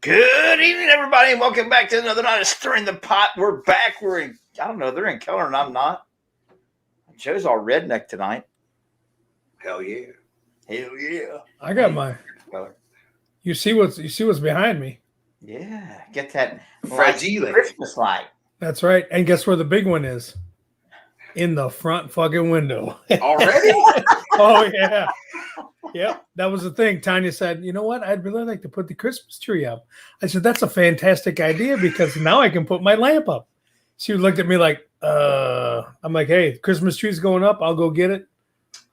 Good evening, everybody, and welcome back to another night of Stirring the Pot. We're back. We're in, I don't know, they're in color and I'm not. Joe's all redneck tonight. Hell yeah. Hell yeah. I got my color. You see what's behind me. Yeah. Get that Fragile. Christmas light. That's right. And guess where the big one is? In the front fucking window. Already? Oh yeah. Yep. That was the thing. Tanya said, you know what? I'd really like to put the Christmas tree up. I said, that's a fantastic idea because now I can put my lamp up. She looked at me like, I'm like, hey, Christmas tree's going up. I'll go get it.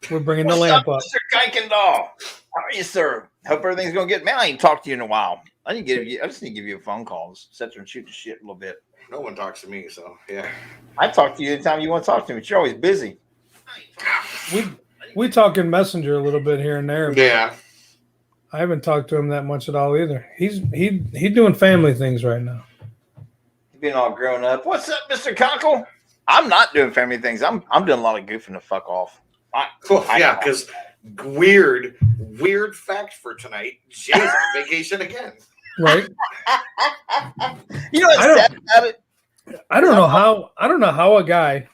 We're bringing the lamp up. Mr. Kuykendall. How are you, sir? Hope everything's going to get. Man, I ain't talked to you in a while. I just need to give you a phone call. Sit there and shoot the shit a little bit. No one talks to me, so yeah. I talk to you anytime you want to talk to me. But you're always busy. We talk in Messenger a little bit here and there. Yeah. I haven't talked to him that much at all either. He's doing family things right now. He's being all grown up. What's up, Mr. Cockle? I'm not doing family things. I'm doing a lot of goofing the fuck off. Yeah, because weird fact for tonight. Jay's on vacation again. Right. You know what's sad about it? I don't know how a guy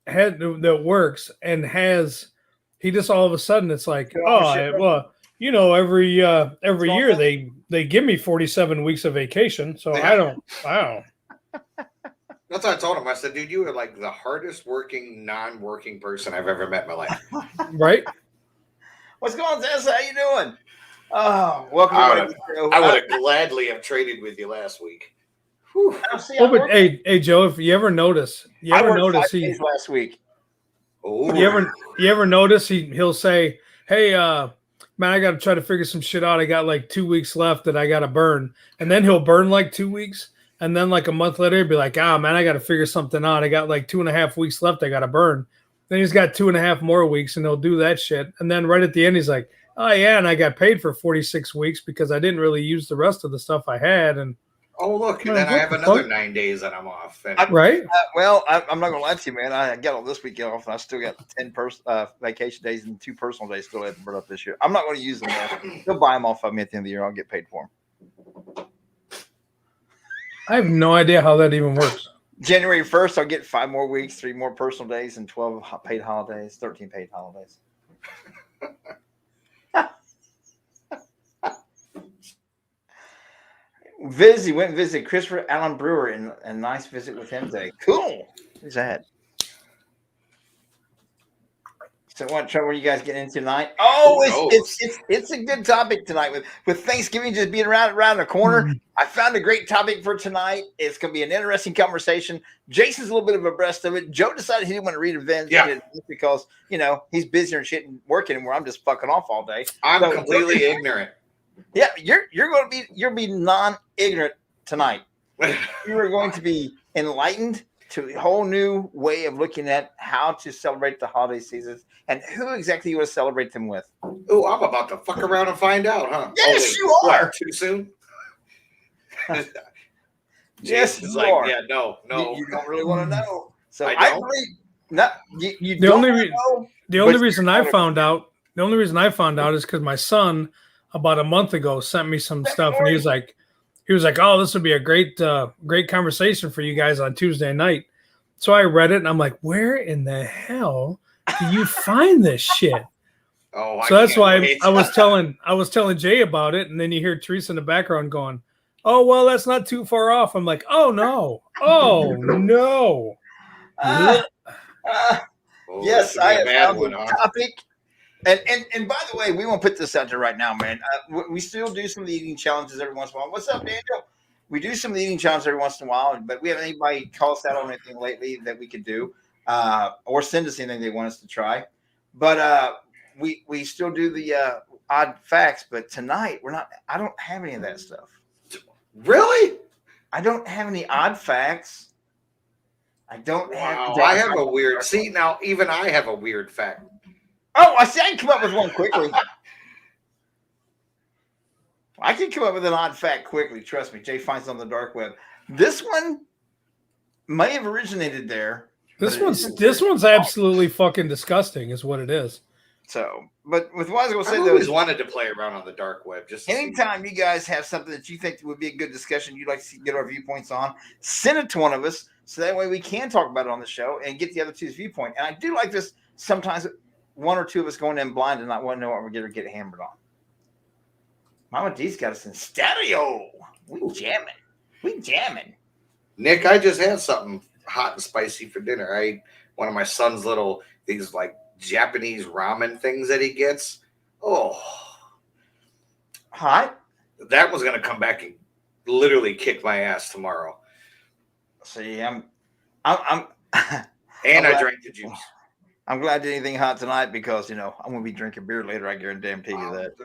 that works and he just all of a sudden it's like, every year they give me 47 weeks of vacation, so Yeah. I don't. That's what I told him. I said, dude, you are like the hardest working, non-working person I've ever met in my life. Right? What's going on, Tessa? How you doing? Oh, welcome. I would have gladly have traded with you last week. But hey, Joe, if you ever notice, last week. Oh, you ever notice he'll say, "Hey, man, I got to try to figure some shit out. I got like 2 weeks left that I got to burn," and then he'll burn like 2 weeks, and then like a month later, he'll be like, man, I got to figure something out. I got like 2.5 weeks left. I got to burn. Then he's got 2.5 more weeks, and he'll do that shit, and then right at the end, he's like, "Oh yeah, and I got paid for 46 weeks because I didn't really use the rest of the stuff I had." And oh look, and then I have another 9 days that I'm off. And right? I'm not gonna lie to you, man. I got all this week off, and I still got 10 vacation days and 2 personal days still haven't burned up this year. I'm not going to use them. They'll buy them off of me at the end of the year. I'll get paid for them. I have no idea how that even works. January 1st, I'll get 5 more weeks, 3 more personal days, and 12 paid holidays, 13 paid holidays. Went and visited Christopher Allen Brewer and a nice visit with him today. Cool. Who's that? So what trouble are you guys getting into tonight? Oh, it's a good topic tonight with Thanksgiving just being around the corner. Mm-hmm. I found a great topic for tonight. It's going to be an interesting conversation. Jason's a little bit of abreast of it. Joe decided he didn't want to read events because he's busy and shit and working, where I'm just fucking off all day. I'm completely ignorant. Yeah, you're be non-ignorant tonight. You are going to be enlightened to a whole new way of looking at how to celebrate the holiday seasons and who exactly you want to celebrate them with. Oh, I'm about to fuck around and find out, huh? Yes, you are. Too soon? Yes, you are. Yeah, no. You don't really want to know. So I don't. The only reason I found out is because my son about a month ago sent me some stuff, and he was like, "Oh, this would be a great conversation for you guys on Tuesday night." So I read it, and I'm like, "Where in the hell do you find this shit?" Oh, so that's why I was telling Jay about it, and then you hear Teresa in the background going, "Oh, well, that's not too far off." I'm like, "Oh no, no." Yes, I have found a topic. And by the way, we won't put this out there right now, man. We still do some of the eating challenges every once in a while. What's up, Daniel? We do some of the eating challenges every once in a while, but we haven't anybody call us out on anything lately that we could do, or send us anything they want us to try. But we still do the odd facts. But tonight I don't have any of that stuff. Really? I don't have any odd facts. I don't have. I have a weird. See, now even I have a weird fact. Oh, I can come up with one quickly. I can come up with an odd fact quickly. Trust me. Jay finds it on the dark web. This one may have originated there. This one's absolutely fucking disgusting, is what it is. So, but with what I was going to say, I though, always wanted to play around on the dark web. Just to see. anytime you guys have something that you think would be a good discussion, you'd like to get our viewpoints on, send it to one of us so that way we can talk about it on the show and get the other two's viewpoint. And I do like this sometimes one or two of us going in blind and not want to know what we're going to get hammered on. Mama D's got us in stereo. We jamming. Nick, I just had something hot and spicy for dinner. I ate one of my son's little, these like Japanese ramen things that he gets. Oh, Hot? that was going to come back and literally kick my ass tomorrow. See, I'm And I drank the juice. I'm glad to do anything hot tonight because, I'm going to be drinking beer later. I guarantee you that.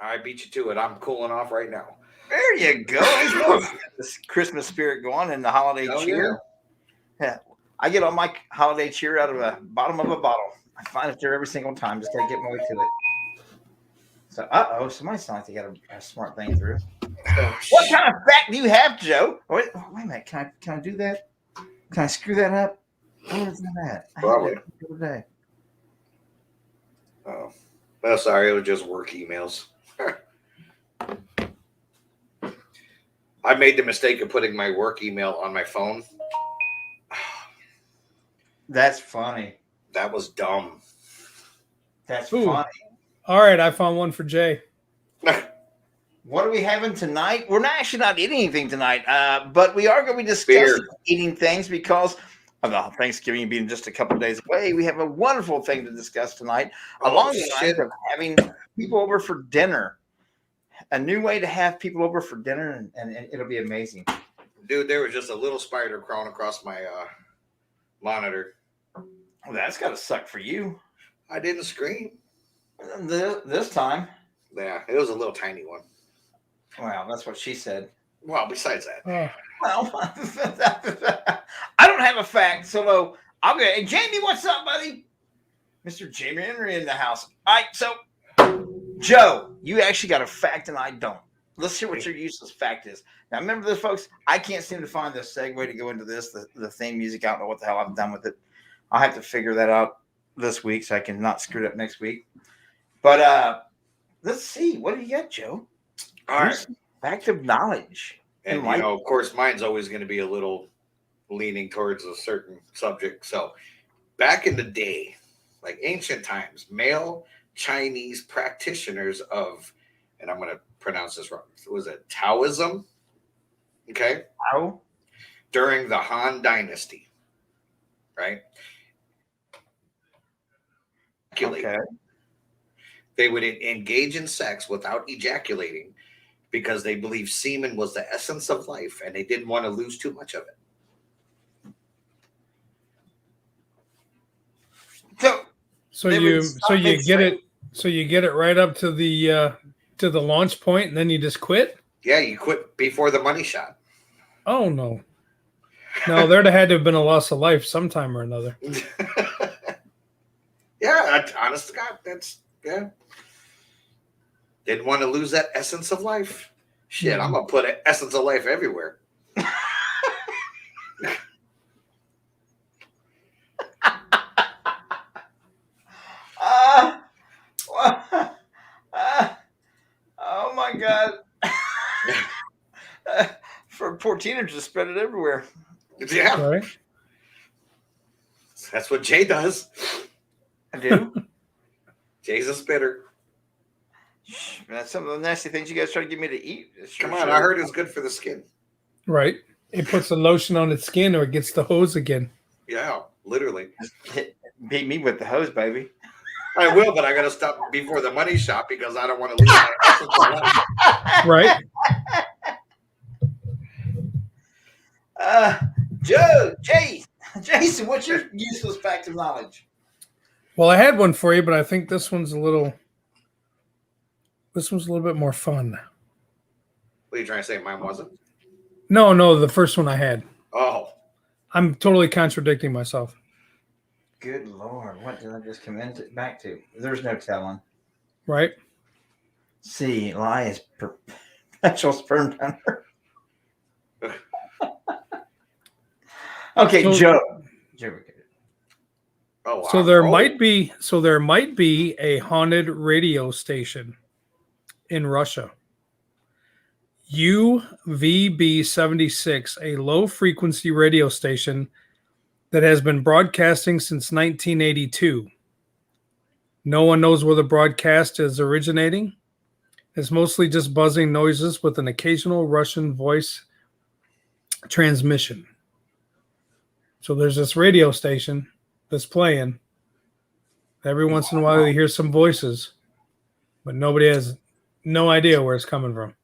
I beat you to it. I'm cooling off right now. There you go. This Christmas spirit going and the holiday cheer. Yeah. I get all my holiday cheer out of the bottom of a bottle. I find it there every single time. Just got to get my way to it. So, somebody sounds like they got a smart thing through. What kind of fact do you have, Joe? Wait a minute. Can I do that? Can I screw that up? What is that? Probably. Today. Oh, well, sorry. It was just work emails. I made the mistake of putting my work email on my phone. That's funny. That was dumb. That's funny. All right, I found one for Jay. What are we having tonight? We're actually not eating anything tonight, but we are going to be discussing eating things because of Thanksgiving being just a couple of days away. We have a wonderful thing to discuss tonight, along the lines of having people over for dinner. A new way to have people over for dinner, and it'll be amazing. Dude, there was just a little spider crawling across my monitor. Well, that's got to suck for you. I didn't scream. This time. Yeah, it was a little tiny one. Well, that's what she said. Well, besides that. Well, I don't have a fact, so I'll go. Hey, Jamie, what's up, buddy? Mr. Jamie Henry in the house. All right, so Joe, you actually got a fact and I don't. Let's hear what your useless fact is. Now, remember this, folks. I can't seem to find the segue to go into this, the theme music. I don't know what the hell I've done with it. I'll have to figure that out this week so I can not screw it up next week. But let's see. What do you got, Joe? All right. Fact of knowledge. And, of course, mine's always going to be a little leaning towards a certain subject. So back in the day, like ancient times, male Chinese practitioners of, and I'm going to pronounce this wrong, was it Taoism? Okay. Tao? During the Han Dynasty, right? Okay. They would engage in sex without ejaculating because they believed semen was the essence of life and they didn't want to lose too much of it. So you get it right up to the launch point and then you just quit? Yeah, you quit before the money shot. Oh no. No, there'd have had to have been a loss of life sometime or another. Yeah, honest to God, didn't want to lose that essence of life. Shit, I'm gonna put an essence of life everywhere. Oh my God. For poor teenagers to spread it everywhere. Yeah. Right. That's what Jay does. I do. Jay's a spitter. That's some of the nasty things you guys try to get me to eat. Come on, I heard it's good for the skin. Right. It puts the lotion on its skin or it gets the hose again. Yeah, literally. Beat me with the hose, baby. I will, but I got to stop before the money shot because I don't want to lose my essence of life. Right. Jason, what's your useless fact of knowledge? Well, I had one for you, but I think this one's a little bit more fun. What are you trying to say? Mine wasn't? No, the first one I had. Oh. I'm totally contradicting myself. Good Lord. What did I just come back to? There's no telling. Right? See, lie is perpetual sperm donor. Okay, so, Joe. Oh, So there might be a haunted radio station in Russia. UVB-76, a low frequency radio station that has been broadcasting since 1982. No one knows where the broadcast is originating. It's mostly just buzzing noises with an occasional Russian voice transmission. So there's this radio station that's playing. Every once in a while you hear some voices, but nobody has no idea where it's coming from.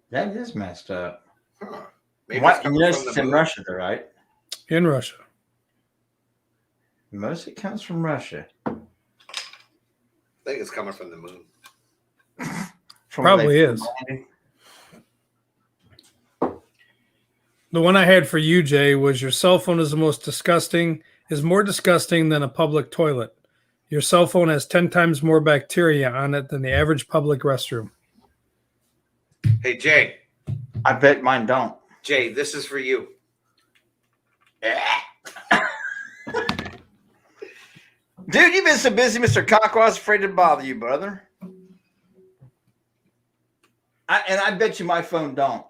That is messed up. Huh. Maybe What? it's coming Yes, from it's the in moon. Russia, though, right? In Russia. Most of it comes from Russia. I think it's coming from the moon. From Probably where they is. landed. The one I had for you, Jay, was your cell phone is more disgusting than a public toilet. Your cell phone has 10 times more bacteria on it than the average public restroom. Hey, Jay. I bet mine don't. Jay, this is for you. Dude, you've been so busy, Mr. Cock, I was afraid to bother you, brother. I bet you my phone don't.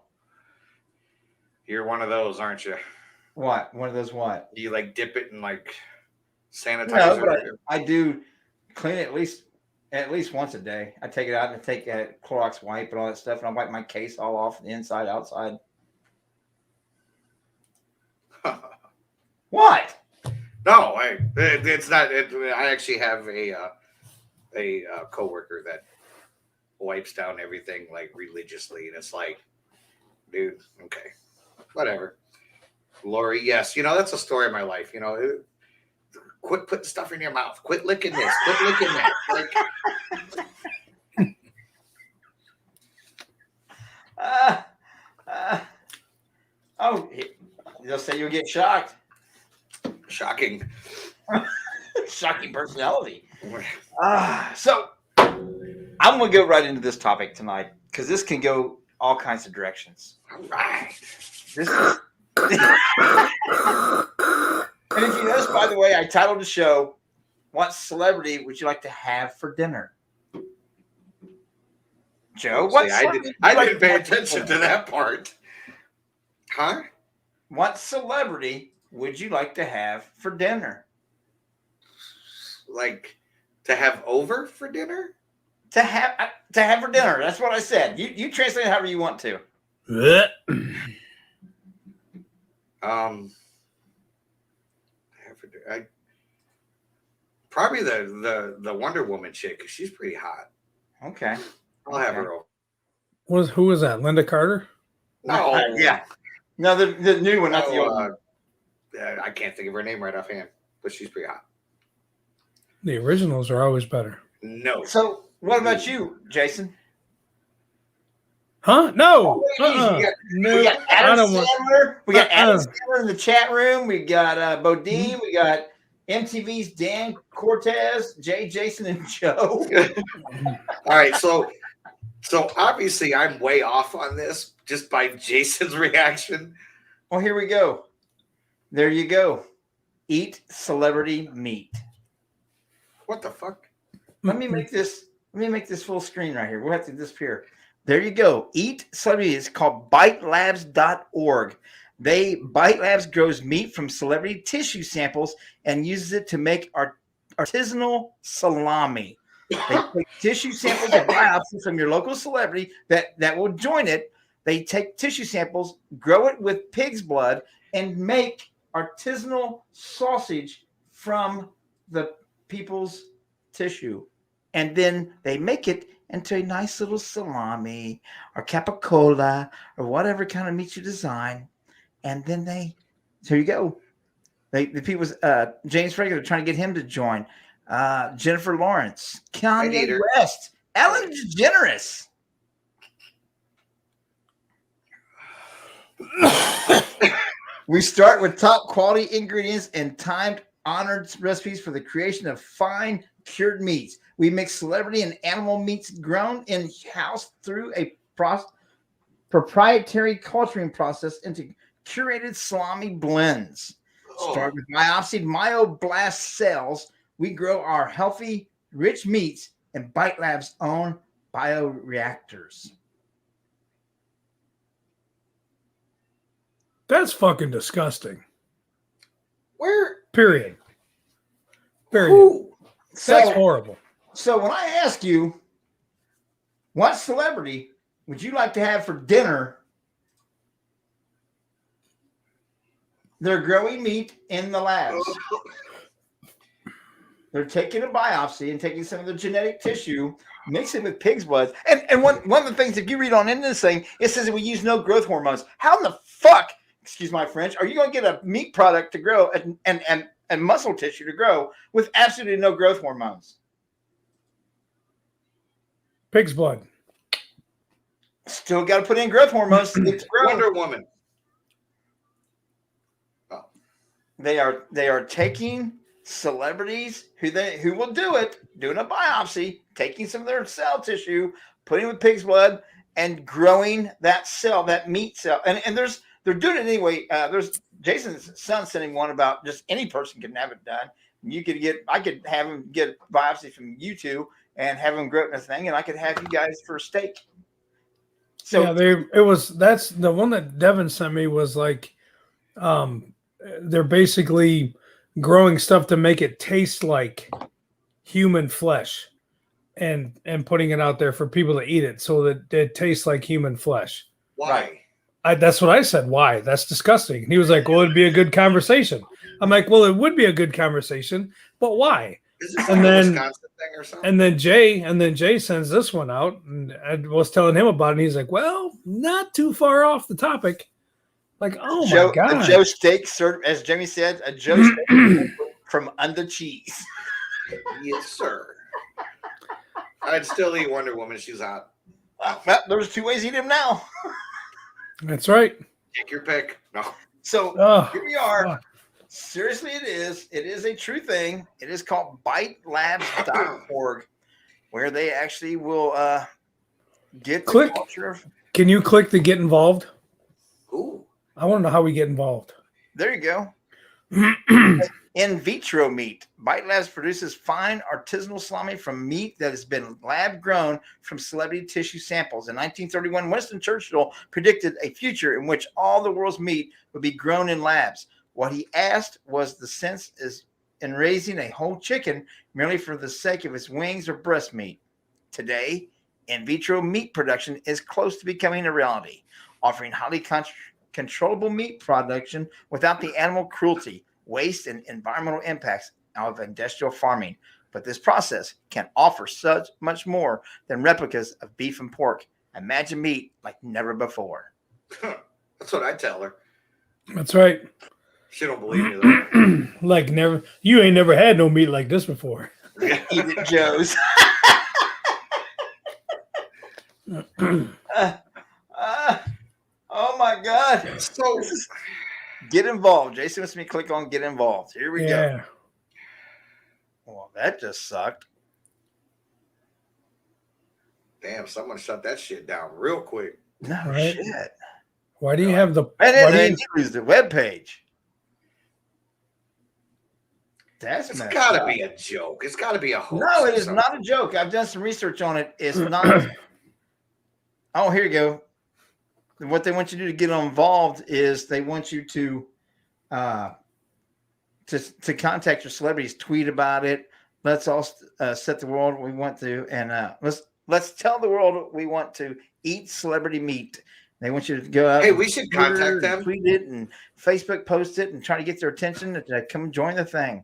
You're one of those, aren't you? What? One of those what? You like dip it in like sanitizer. No, but I do clean it at least once a day. I take it out and take a Clorox wipe and all that stuff, and I wipe my case all off, the inside, outside. What? No, it's not. I actually have a coworker that wipes down everything like religiously, and it's like, dude, okay, whatever. Lori, yes, that's a story of my life. Quit putting stuff in your mouth. Quit licking this. Quit licking that. Like, they'll say you'll get shocked. Shocking. Shocking personality. So I'm going to go right into this topic tonight because this can go all kinds of directions. All right. This is, and if you notice, by the way, I titled the show, "What Celebrity Would You Like to Have for Dinner?" Joe, See, I didn't pay attention to that part. Huh? What celebrity would you like to have for dinner? Like to have over for dinner? To have for dinner. That's what I said. You translate it however you want to. Probably the Wonder Woman chick, 'cause she's pretty hot. Okay. I'll have Okay. her over. Who was that? Linda Carter? No, Yeah. No, the new one, not the old one. I can't think of her name right offhand, but she's pretty hot. The originals are always better. No. So, what about you, Jason? Huh? No. We got No. I Adam don't want. Sandler. We got Adam Uh-uh. Sandler in the chat room. We got Bodine. We got MTV's Dan Cortez, Jay, Jason, and Joe. All right, so obviously I'm way off on this just by Jason's reaction. Well, here we go. There you go. Eat celebrity meat. What the fuck? Let me make this full screen right here. We'll have to disappear. There you go. Eat celebrity. It's called BiteLabs.org. Bite Labs grows meat from celebrity tissue samples and uses it to make artisanal salami. They take tissue samples of biopsy from your local celebrity that will join it. They take tissue samples, grow it with pig's blood, and make artisanal sausage from the people's tissue. And then they make it into a nice little salami or capicola or whatever kind of meat you design. And then there you go. The people, James Franco, are trying to get him to join. Jennifer Lawrence, Kanye West, Ellen DeGeneres. We start with top quality ingredients and timed honored recipes for the creation of fine cured meats. We mix celebrity and animal meats grown in-house through a proprietary culturing process into curated salami blends. Start with biopsied myoblast cells. We grow our healthy, rich meats in Bite Lab's own bioreactors. That's fucking disgusting. Where? Period. Ooh. That's So, horrible. so when I ask you, what celebrity would you like to have for dinner? They're growing meat in the labs. They're taking a biopsy and taking some of the genetic tissue, mixing it with pig's blood. And one of the things, if you read on into this thing, it says that we use no growth hormones. How in the fuck, excuse my French, are you going to get a meat product to grow and muscle tissue to grow with absolutely no growth hormones? Pig's blood. Still got to put in growth hormones to get to grow. Wonder Woman. They are taking celebrities who will do it, doing a biopsy, taking some of their cell tissue, putting it with pig's blood, and growing that cell, that meat cell. And they're doing it anyway. There's Jason's son sending one about just any person can have it done. I could have him get a biopsy from you two and have him grow this thing, and I could have you guys for a steak. So yeah, that's the one that Devin sent me was like, they're basically growing stuff to make it taste like human flesh and putting it out there for people to eat it so that it tastes like human flesh. Why? That's what I said. Why? That's disgusting. And he was like, well, it'd be a good conversation. I'm like, well, it would be a good conversation, but why? Is this And like a then- Wisconsin thing or something? And then Jay sends this one out, and I was telling him about it. And he's like, well, not too far off the topic. Like, oh my God. A Joe steak, as Jimmy said, a Joe steak from under cheese. Yes, sir. I'd still eat Wonder Woman. She's hot. Well, there's two ways to eat him now. That's right. Take your pick. No. So Oh, here we are. fuck. Seriously, it is. It is a true thing. It is called bitelabs.org, where they actually will get the Click. culture of. Can you click the get involved? Ooh. I want to know how we get involved. There you go. In vitro meat. Bite Labs produces fine artisanal salami from meat that has been lab grown from celebrity tissue samples. In 1931, Winston Churchill predicted a future in which all the world's meat would be grown in labs. What he asked was the sense is in raising a whole chicken merely for the sake of its wings or breast meat. Today, in vitro meat production is close to becoming a reality, offering highly controllable meat production without the animal cruelty, waste, and environmental impacts of industrial farming. But this process can offer such much more than replicas of beef and pork. Imagine meat like never before. That's what I tell her. That's right. She don't believe me though. Like never, you ain't never had no meat like this before. Eat it, Joe's. Oh my God. So Get involved. Jason wants me to click on get involved. Here we go. Yeah. Well, that just sucked. damn, someone shut that shit down real quick. No Right. shit. Why do you have the? And Why then do they lose the webpage. That's It's messed got to up. be a joke. It's got to be a hoax. No, it or is something. not a joke. I've done some research on it. It's not. Oh, here you go. What they want you to do to get involved is they want you to contact your celebrities, tweet about it. Let's all set the world we want to, and let's tell the world we want to eat celebrity meat. They want you to go out. Hey, and we should Twitter contact and them. tweet it, and Facebook post it, and try to get their attention to come join the thing.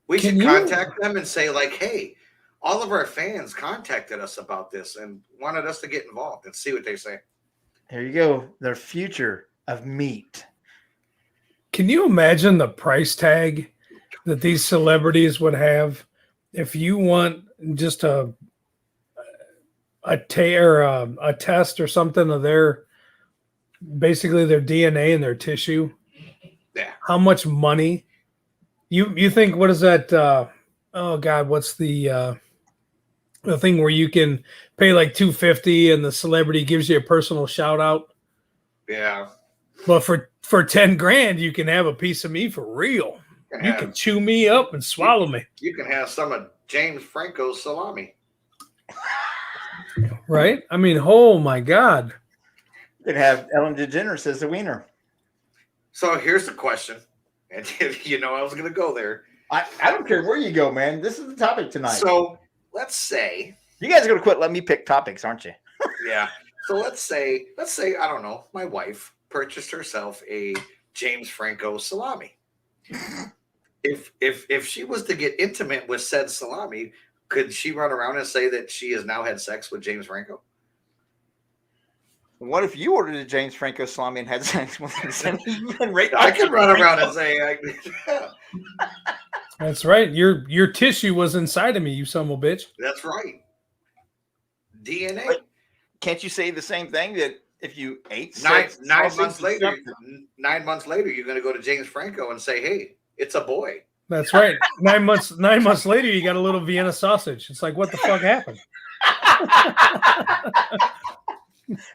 We Can should you- contact them and say, like, hey, all of our fans contacted us about this and wanted us to get involved and see what they say. Here you go. Their future of meat. Can you imagine the price tag that these celebrities would have if you want just a test or something of their basically their DNA and their tissue? Yeah. How much money? You think what is that? Oh God, what's the thing where you can pay like $250 and the celebrity gives you a personal shout out? Yeah. But for for 10 grand, you can have a piece of me for real. You can chew me up and swallow me. You can have some of James Franco's salami. Right? I mean, oh my God. You could have Ellen DeGeneres as the wiener. So here's the question. And I was going to go there. I don't care where you go, man. This is the topic tonight. So let's say. You guys are going to quit letting me pick topics, aren't you? Yeah. So let's say, I don't know, my wife purchased herself a James Franco salami. If she was to get intimate with said salami, could she run around and say that she has now had sex with James Franco? What if you ordered a James Franco salami and had sex with him? I could run around and say, That's right. Your tissue was inside of me, you son of a bitch. That's right. DNA. But can't you say the same thing that if you ate 9 months later, 9 months later, you're going to go to James Franco and say, "Hey, it's a boy." That's right. 9 months later, you got a little Vienna sausage. It's like, what the fuck happened?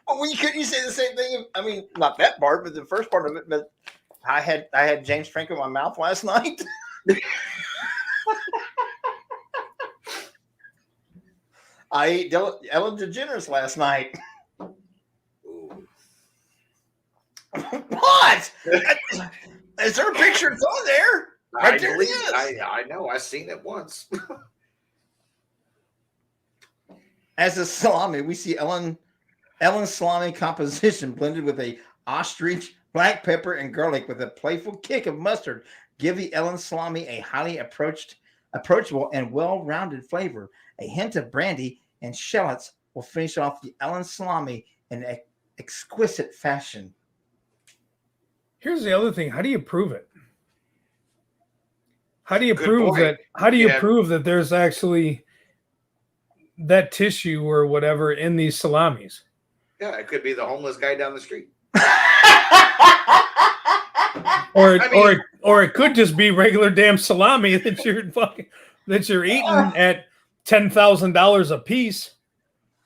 Well, couldn't you say the same thing? I mean, not that part, but the first part of it. But I had James Franco in my mouth last night. I ate Ellen DeGeneres last night. What? Is there a picture? It's on there. Right there it is. I know. I've seen it once. As a salami, we see Ellen's salami composition blended with a ostrich, black pepper, and garlic with a playful kick of mustard. Give the Ellen salami a highly approachable and well-rounded flavor. A hint of brandy and shallots will finish off the Ellen salami in an exquisite fashion. Here's the other thing. How do you prove it? How do you prove that? How do you prove that there's actually that tissue or whatever in these salamis? Yeah, it could be the homeless guy down the street. Or it could just be regular damn salami that you're eating at $10,000 a piece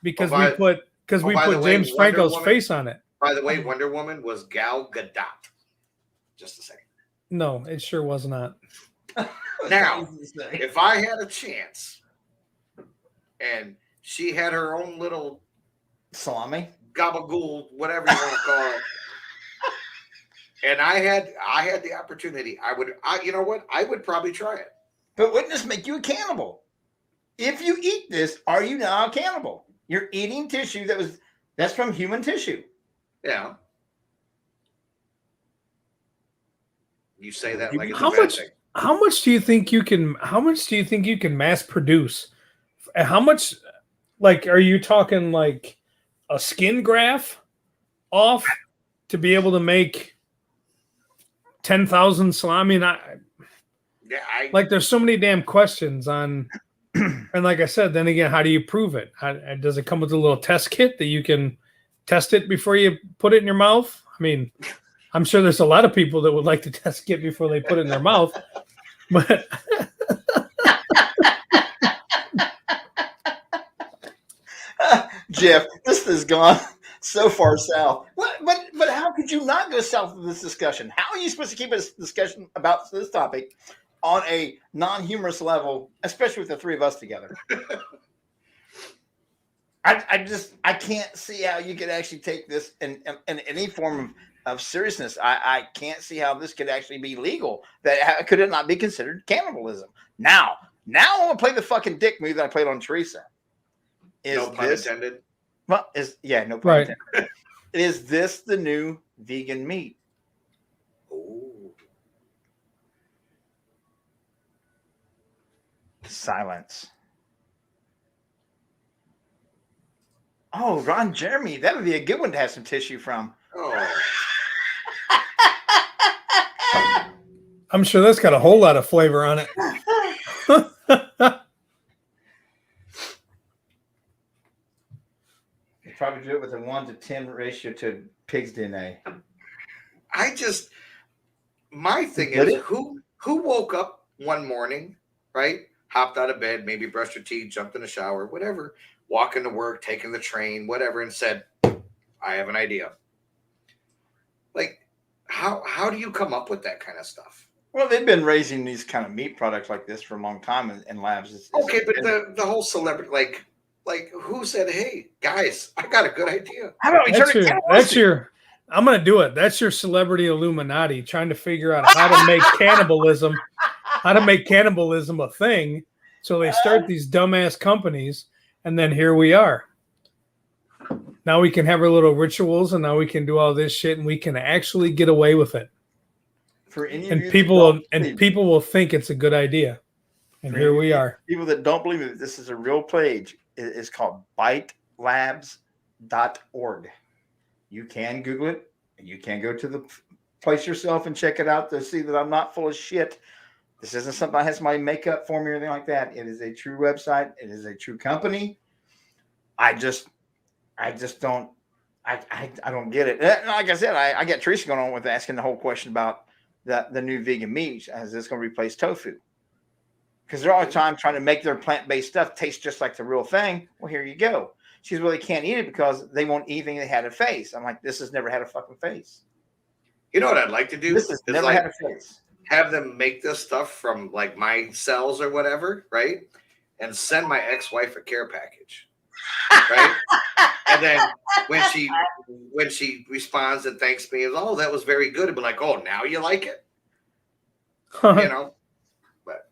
because we put James Franco's face on it. By the way, Wonder Woman was Gal Gadot. Just a second. No, it sure was not. Now, if I had a chance and she had her own little salami, gabagool, whatever you want to call it, and I had the opportunity, you know what? I would probably try it. But wouldn't this make you a cannibal? If you eat this, are you now a cannibal? You're eating tissue that's from human tissue. Yeah. You say that like it's how a bad much? thing. How much do you think you can? How much do you think you can mass produce? How much? Like, are you talking like a skin graft off to be able to make 10,000 salami? Like, there's so many damn questions on. And like I said, then again, how do you prove it? Does it come with a little test kit that you can test it before you put it in your mouth? I mean, I'm sure there's a lot of people that would like to test kit before they put it in their mouth. But Jeff, this has gone so far south. But how could you not go south with this discussion? How are you supposed to keep a discussion about this topic on a non-humorous level, especially with the three of us together? I can't see how you could actually take this in any form of seriousness. I can't see how this could actually be legal. That could it not be considered cannibalism? Now I want to play the fucking dick move that I played on Teresa. No pun intended. Well, no pun intended. Is this the new vegan meat? Ooh. Silence. Oh, Ron Jeremy, that would be a good one to have some tissue from. Oh. I'm sure that's got a whole lot of flavor on it. You probably do it with a 1-to-10 ratio to pig's DNA. My thing is, who woke up one morning, right? Hopped out of bed, maybe brushed your teeth, jumped in the shower, whatever, walking to work, taking the train, whatever, and said, I have an idea. Like, how do you come up with that kind of stuff? Well, they've been raising these kind of meat products like this for a long time in labs. Okay, but the whole celebrity, like who said, "Hey guys, I got a good idea." How about we turn it cannibalistic? I'm gonna do it. That's your celebrity Illuminati trying to figure out how to make cannibalism a thing. So they start these dumbass companies, and then here we are. Now we can have our little rituals, and now we can do all this shit, and we can actually get away with it. For any And people will think it's a good idea. And here we are. People that don't believe it, this is a real page. It's called bitelabs.org. You can Google it. You can go to the place yourself and check it out to see that I'm not full of shit. This isn't something that has my makeup for me or anything like that. It is a true website. It is a true company. I just don't get it. Like I said, I get Teresa going on with asking the whole question about the new vegan meat. Is this going to replace tofu? Because they're all the time trying to make their plant-based stuff taste just like the real thing. Well, here you go. She's well, they can't eat it because they won't eat anything that had a face. I'm like, this has never had a fucking face. You know what I'd like to do? This has never had a face. Have them make this stuff from like my cells or whatever, right? And send my ex-wife a care package, right? And then when she responds and thanks me, oh, that was very good. I'd be like, oh, now you like it, you know? But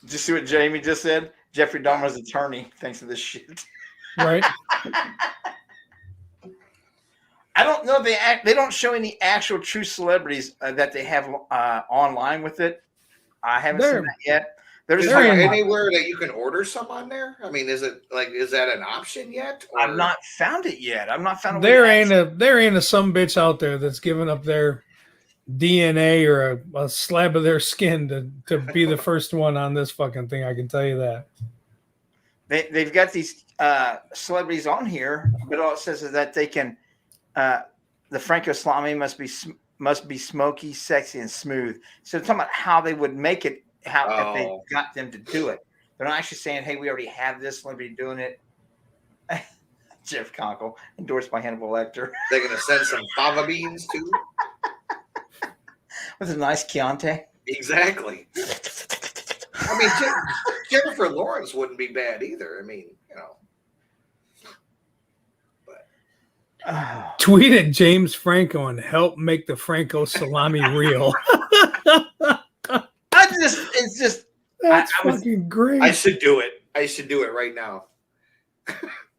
did you see what Jamie just said? Jeffrey Dahmer's attorney thanks to this shit. Right. I don't know. They don't show any actual true celebrities that they have online with it. I haven't seen that yet. Is there anywhere that you can order some on there? I mean, is that an option yet? Or? I've not found it yet. I've not found. There ain't a some bitch out there that's giving up their DNA or a slab of their skin to be the first one on this fucking thing. I can tell you that. They've got these celebrities on here, but all it says is that they can. The Franco salami must be smoky, sexy, and smooth. So they're talking about how they would make it. If they got them to do it. They're not actually saying, hey, we already have this celebrity doing it. Jeff Conkle, endorsed by Hannibal Lecter. They're going to send some fava beans too. With a nice Chianti. Exactly. I mean, Jennifer Lawrence wouldn't be bad either. I mean, you know. But. Tweet at James Franco and help make the Franco salami real. It's just that's fucking great. I should do it. I should do it right now.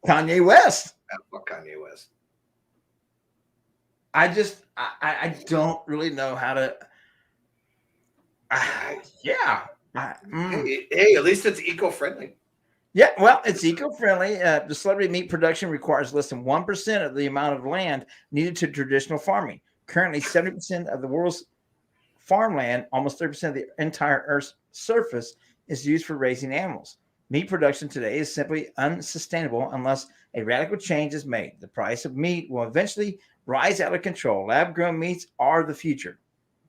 Kanye West. Fuck Kanye West. I don't really know how to. Yeah. Hey, at least it's eco-friendly. Yeah, well, it's eco-friendly. The celebrity meat production requires less than 1% of the amount of land needed to traditional farming. Currently, 70% of the world's farmland, almost 30% of the entire Earth's surface, is used for raising animals. Meat production today is simply unsustainable unless a radical change is made. The price of meat will eventually rise out of control. Lab-grown meats are the future.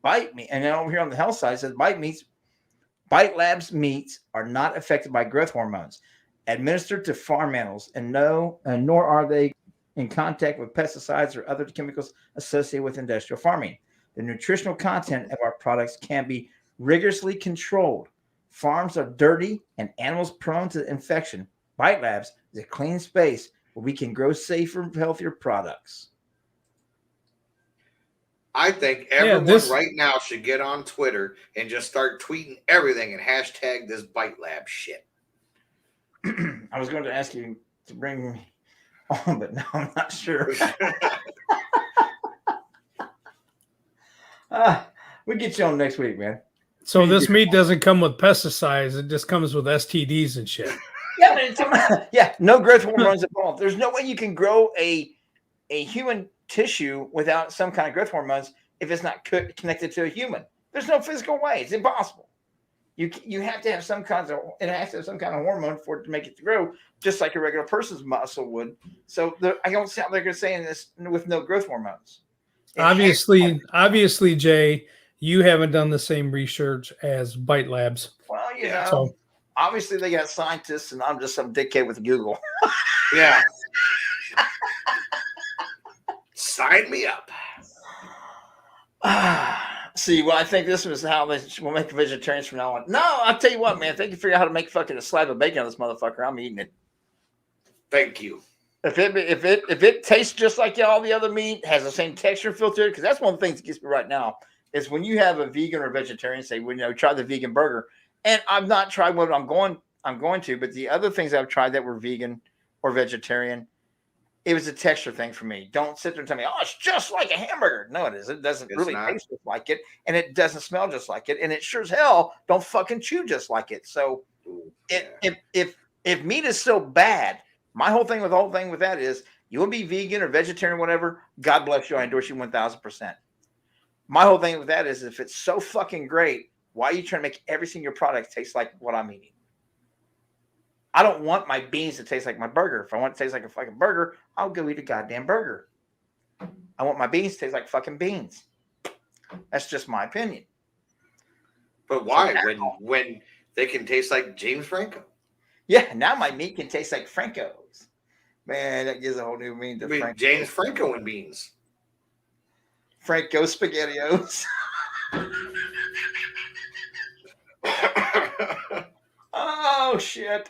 Bite meat, and then over here on the health side, it says Bite Labs meats are not affected by growth hormones administered to farm animals, and nor are they in contact with pesticides or other chemicals associated with industrial farming. The nutritional content of our products can be rigorously controlled. Farms are dirty and animals prone to infection. Bite Labs is a clean space where we can grow safer, healthier products. I think everyone right now should get on Twitter and just start tweeting everything and hashtag this Bite Lab shit. I was going to ask you to bring me on, but now I'm not sure. We'll get you on next week, man. So this meat doesn't come with pesticides; it just comes with STDs and shit. Yeah, no growth hormones involved. There's no way you can grow a human tissue without some kind of growth hormones if it's not connected to a human. There's no physical way; it's impossible. You have to have some kinds of hormone for it to make it to grow, just like a regular person's muscle would. So I don't sound like they're saying this with no growth hormones. Obviously, Jay, you haven't done the same research as Bite Labs. Well, you know, obviously they got scientists, and I'm just some dickhead with Google. Yeah. Sign me up. See, well, I think this was how they will make vegetarians from now on. No, I'll tell you what, man. If they can figure out how to make fucking a slab of bacon on this motherfucker, I'm eating it. Thank you. If it tastes just like all the other meat, has the same texture feel to it, because that's one of the things that gets me right now is when you have a vegan or vegetarian say, well, try the vegan burger, and I've not tried what I'm going to, but the other things I've tried that were vegan or vegetarian, it was a texture thing for me. Don't sit there and tell me, oh, it's just like a hamburger. No, it isn't. It doesn't really taste just like it, and it doesn't smell just like it, and it sure as hell don't fucking chew just like it. So, if meat is so bad, my whole thing with that is you will be vegan or vegetarian, or whatever. God bless you. I endorse you 1,000%. My whole thing with that is if it's so fucking great, why are you trying to make every single product taste like what I'm eating? I don't want my beans to taste like my burger. If I want it to taste like a fucking burger, I'll go eat a goddamn burger. I want my beans to taste like fucking beans. That's just my opinion. But why? When they can taste like James Franco? Yeah, now my meat can taste like Franco's. Man, that gives a whole new meaning to Franco. James Franco and beans. Franco SpaghettiOs. Oh, shit.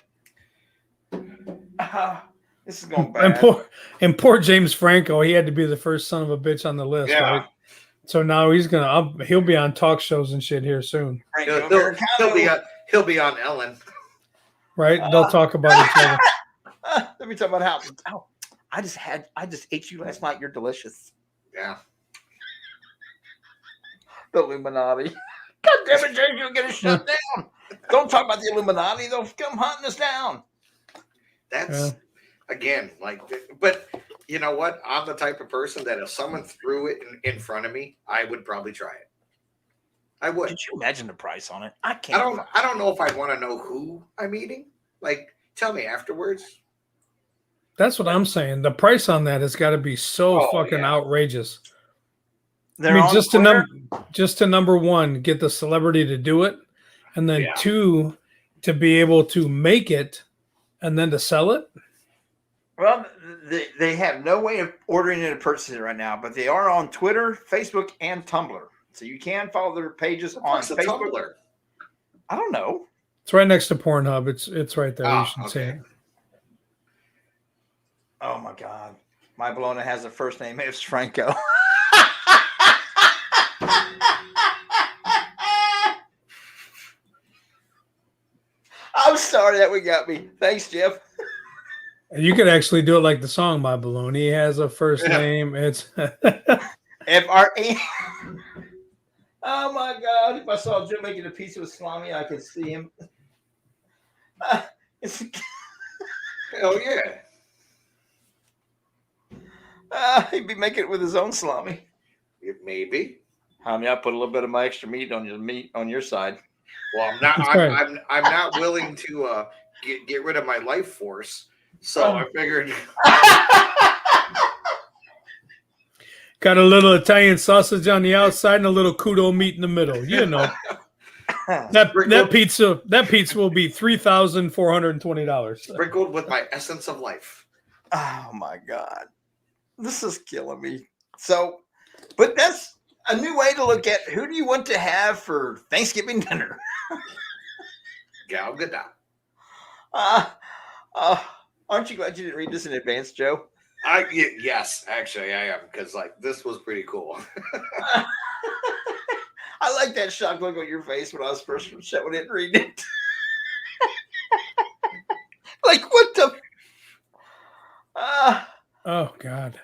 This is going bad. And poor James Franco, he had to be the first son of a bitch on the list, right? So now he'll be on talk shows and shit here soon. He'll be on Ellen. Right? They'll talk about each other. Let me talk about how I just ate you last night. You're delicious. Yeah. The Illuminati. God damn it, James, you'll get us shut down. Don't talk about the Illuminati. They'll come hunting us down. That's again, but you know what? I'm the type of person that if someone threw it in front of me, I would probably try it. I would. Could you imagine the price on it? I can't. I don't know if I'd want to know who I'm eating. Like, tell me afterwards. That's what I'm saying. The price on that has got to be so fucking outrageous. Just to number one, get the celebrity to do it, and then two, to be able to make it, and then to sell it. Well, they have no way of ordering it and purchasing it right now, but they are on Twitter, Facebook, and Tumblr. So you can follow their pages on Facebook. Tumblr? I don't know. It's right next to Pornhub. It's right there. You should see it. Oh my God. My Bologna has a first name. It's Franco. I'm sorry that got me. Thanks, Jeff. You could actually do it like the song My Bologna has a first name. It's F-R-A. Oh my God. If I saw Jim making a pizza with salami, I could see him. Hell yeah. He'd be making it with his own salami. Maybe. Honey, I put a little bit of my extra meat on your side. Well, I'm not willing to get rid of my life force, so I figured. Got a little Italian sausage on the outside and a little kudo meat in the middle. You know, that pizza will be $3,420. Sprinkled with my essence of life. Oh my God, this is killing me. So, but that's a new way to look at who do you want to have for Thanksgiving dinner. Gal Gadot. Aren't you glad you didn't read this in advance, Joe? Yes, actually I am, because this was pretty cool. I like that shocked look on your face when I was first showing it and reading it. Like what the? Oh God.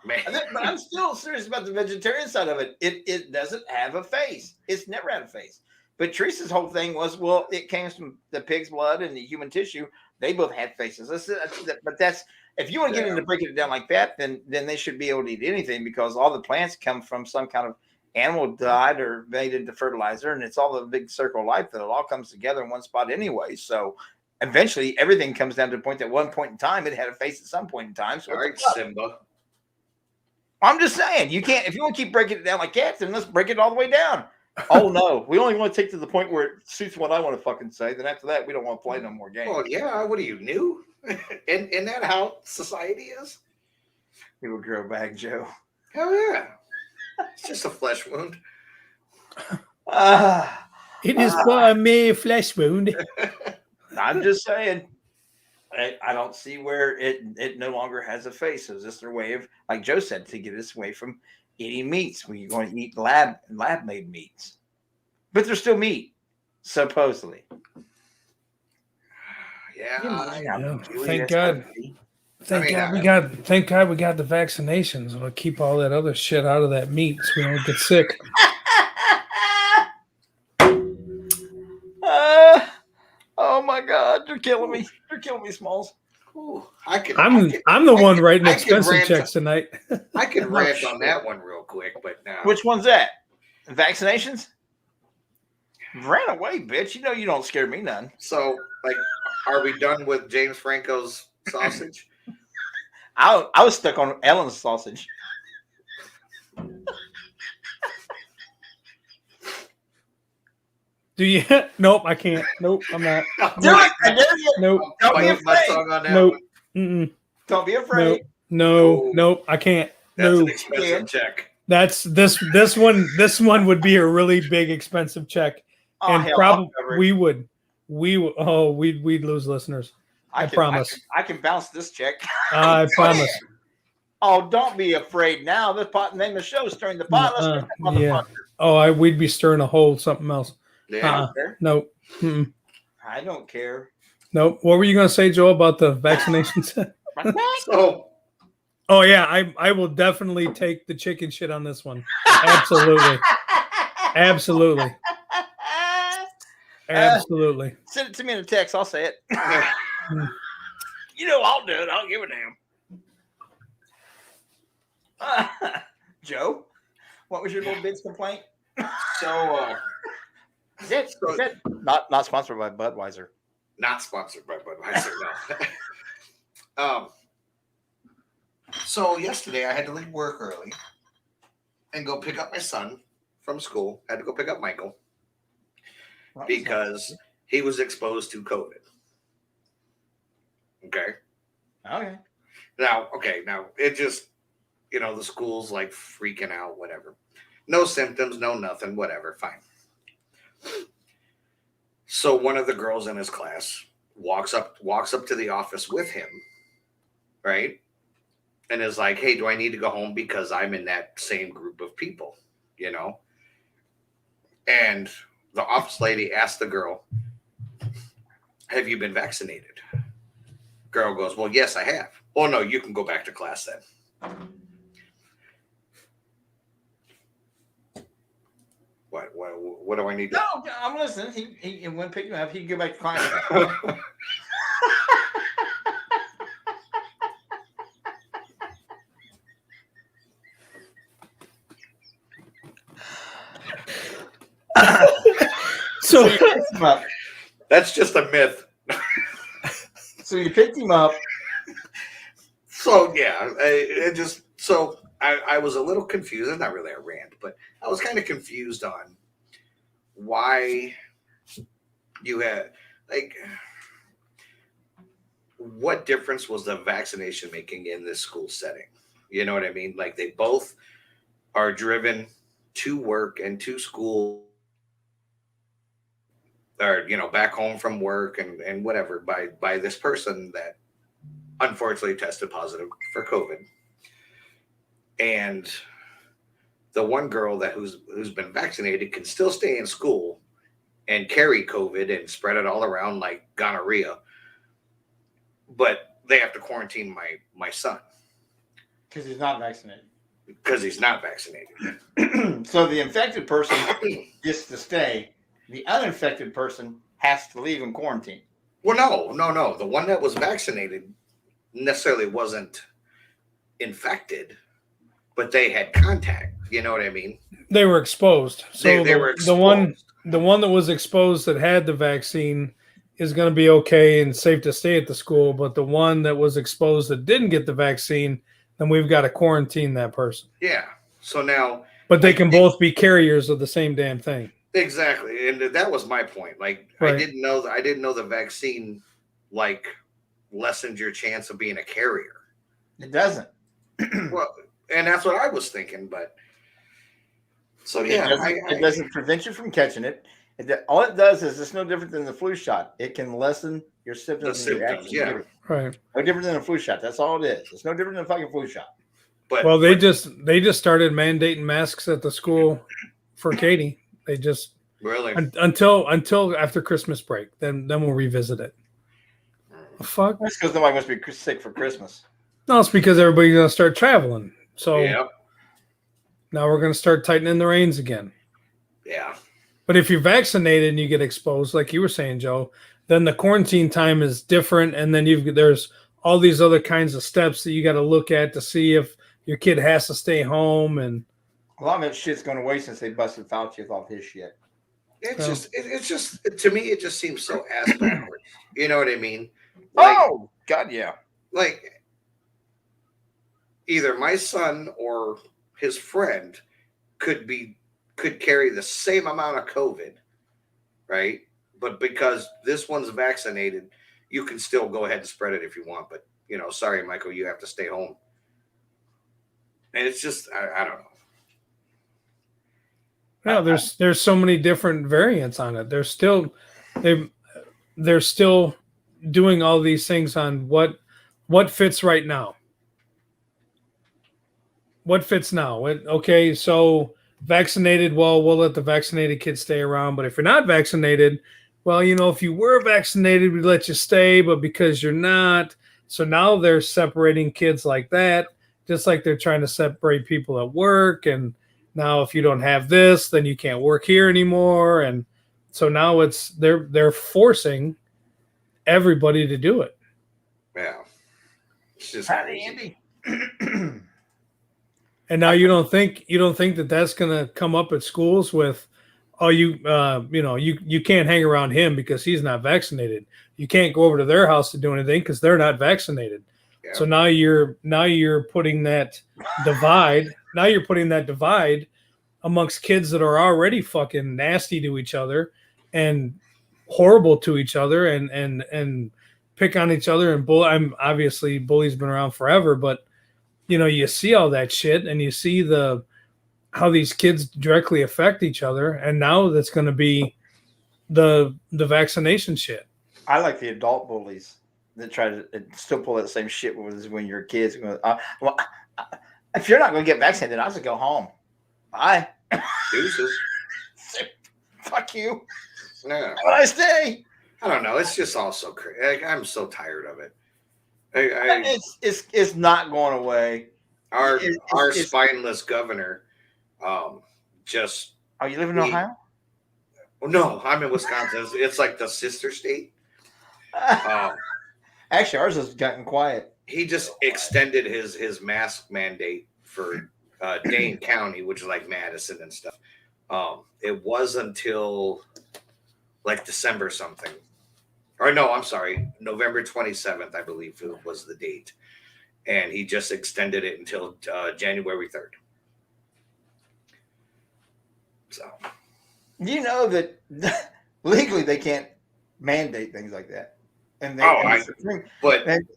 Man. But I'm still serious about the vegetarian side of it. It doesn't have a face. It's never had a face. But Teresa's whole thing was, well, it came from the pig's blood and the human tissue. They both had faces. But that's if you want to get into breaking it down like that, then they should be able to eat anything because all the plants come from some kind of animal died or made into fertilizer, and it's all the big circle of life that it all comes together in one spot anyway. So eventually, everything comes down to the point that one point in time it had a face at some point in time. So all right, Simba. I'm just saying, you can't, if you want to keep breaking it down like that, then let's break it all the way down. Oh, no. We only want to take to the point where it suits what I want to fucking say. Then after that, we don't want to play no more games. Well, yeah. What are you, new? Isn't that how society is? It will grow back, Joe. Hell yeah. It's just a flesh wound. It is but a mere flesh wound. I'm just saying. I don't see where it no longer has a face. It's just their way of, like Joe said, to get us away from eating meats when you're going to eat lab made meats. But they're still meat, supposedly. Yeah. Thank God. Thank God we got the vaccinations. It'll keep all that other shit out of that meat so we don't get sick. Oh my God, you're killing me. You're killing me, Smalls. Ooh, I'm the one writing expensive checks tonight. I can rant on that one real quick, but now Which one's that? Vaccinations? Ran away, bitch. You know you don't scare me none. So, like, are we done with James Franco's sausage? I was stuck on Ellen's sausage. Do you? Nope, I can't. Nope, I'm not. Do it. I dare you. Nope. Don't be Bite my afraid. tongue on that Nope. one. Mm-mm. Don't be afraid. Nope, I can't. That's No. an expensive check. That's this one would be a really big expensive check. Oh, And hell, probably I'll cover it. we'd lose listeners. I promise. I can bounce this check. I promise. Oh, don't be afraid now. The name of the show is Stirring the Pot. Let's get that motherfucker. Yeah. Oh, we'd be stirring a whole something else. Yeah. Nope. Mm-mm. I don't care. Nope. What were you gonna say, Joe, about the vaccinations? So, Oh yeah, I will definitely take the chicken shit on this one. Absolutely. Absolutely. Absolutely. Send it to me in a text. I'll say it. You know I'll do it. I'll give a damn. Joe, what was your little bid's complaint? so Is that not sponsored by Budweiser? not sponsored by Budweiser, no. So yesterday I had to leave work early and go pick up my son from school. I had to go pick up Michael because he was exposed to COVID. Okay. Now it just, the school's like freaking out, whatever. No symptoms, no nothing, whatever, fine. So one of the girls in his class walks up to the office with him, right? And is like, hey, do I need to go home because I'm in that same group of people, And the office lady asked the girl, have you been vaccinated? Girl goes, well, yes, I have. Oh, no, you can go back to class then. What do I need to No, I'm listening. He went pick him up. He can go back to class. So you picked him up. That's just a myth. So you picked him up. So yeah, I was a little confused. It's not really a rant, but I was kind of confused on why you had what difference was the vaccination making in this school setting? You know what I mean? Like they both are driven to work and to school, or back home from work and whatever by this person that unfortunately tested positive for COVID. And the one girl who's been vaccinated can still stay in school and carry COVID and spread it all around like gonorrhea. But they have to quarantine my son. Because he's not vaccinated. Because he's not vaccinated. So the infected person gets to stay. The uninfected person has to leave in quarantine. Well, no. The one that was vaccinated necessarily wasn't infected, but they had contact. You know what I mean? they were exposed. So They were exposed. the one that was exposed that had the vaccine is going to be okay and safe to stay at the school, but the one that was exposed that didn't get the vaccine, then we've got to quarantine that person. Yeah. So now, but they can both be carriers of the same damn thing. Exactly, and that was my point. Like, right. I didn't know the vaccine lessened your chance of being a carrier. It doesn't. Well, and that's what I was thinking, but so yeah, It doesn't prevent you from catching it. All it does is it's no different than the flu shot. It can lessen your symptoms and reactions. Right. No different than a flu shot. That's all it is. It's no different than a fucking flu shot. But well, they just started mandating masks at the school for Katie. They just really until after Christmas break. Then we'll revisit it. Fuck. That's because nobody must be sick for Christmas. No, it's because everybody's gonna start traveling. So yep. now we're gonna start tightening the reins again. Yeah. But if you're vaccinated and you get exposed, like you were saying, Joe, then the quarantine time is different, and then there's all these other kinds of steps that you got to look at to see if your kid has to stay home. And a lot of that shit's going away since they busted Fauci off his shit. It's just to me, it just seems so ass backwards. You know what I mean? Like, oh God, yeah. Like either my son or his friend could carry the same amount of COVID, right? But because this one's vaccinated, you can still go ahead and spread it if you want. But, sorry, Michael, you have to stay home. And it's just, I don't know. Yeah, there's so many different variants on it. They're still doing all these things on what fits right now. What fits now? Okay, so vaccinated, well, we'll let the vaccinated kids stay around. But if you're not vaccinated, well, if you were vaccinated, we'd let you stay. But because you're not, so now they're separating kids like that, just like they're trying to separate people at work. And now if you don't have this, then you can't work here anymore. And so now they're forcing everybody to do it. Yeah. It's just Howdy, Andy. And now you don't think that that's going to come up at schools with, oh, you can't hang around him because he's not vaccinated. You can't go over to their house to do anything because they're not vaccinated. Yeah. So now you're putting that divide. Now you're putting that divide amongst kids that are already fucking nasty to each other and horrible to each other and pick on each other and I'm obviously bully's been around forever, but you see all that shit and you see how these kids directly affect each other, and now that's going to be the vaccination shit. I like the adult bullies that try to still pull that same shit when you're kids. If you're not going to get vaccinated, then I'll just go home. Bye. Deuces. Fuck you. Yeah. When I stay. I don't know. It's just all so crazy. I'm so tired of it. It's not going away. Our spineless governor just. Are you living in Ohio? No, I'm in Wisconsin. It's like the sister state. Actually, ours has gotten quiet. He just extended his mask mandate for Dane County, which is like Madison and stuff. It was until like December something. Or no, I'm sorry, November 27th, I believe was the date. And he just extended it until January 3rd. So. You know that legally they can't mandate things like that. And not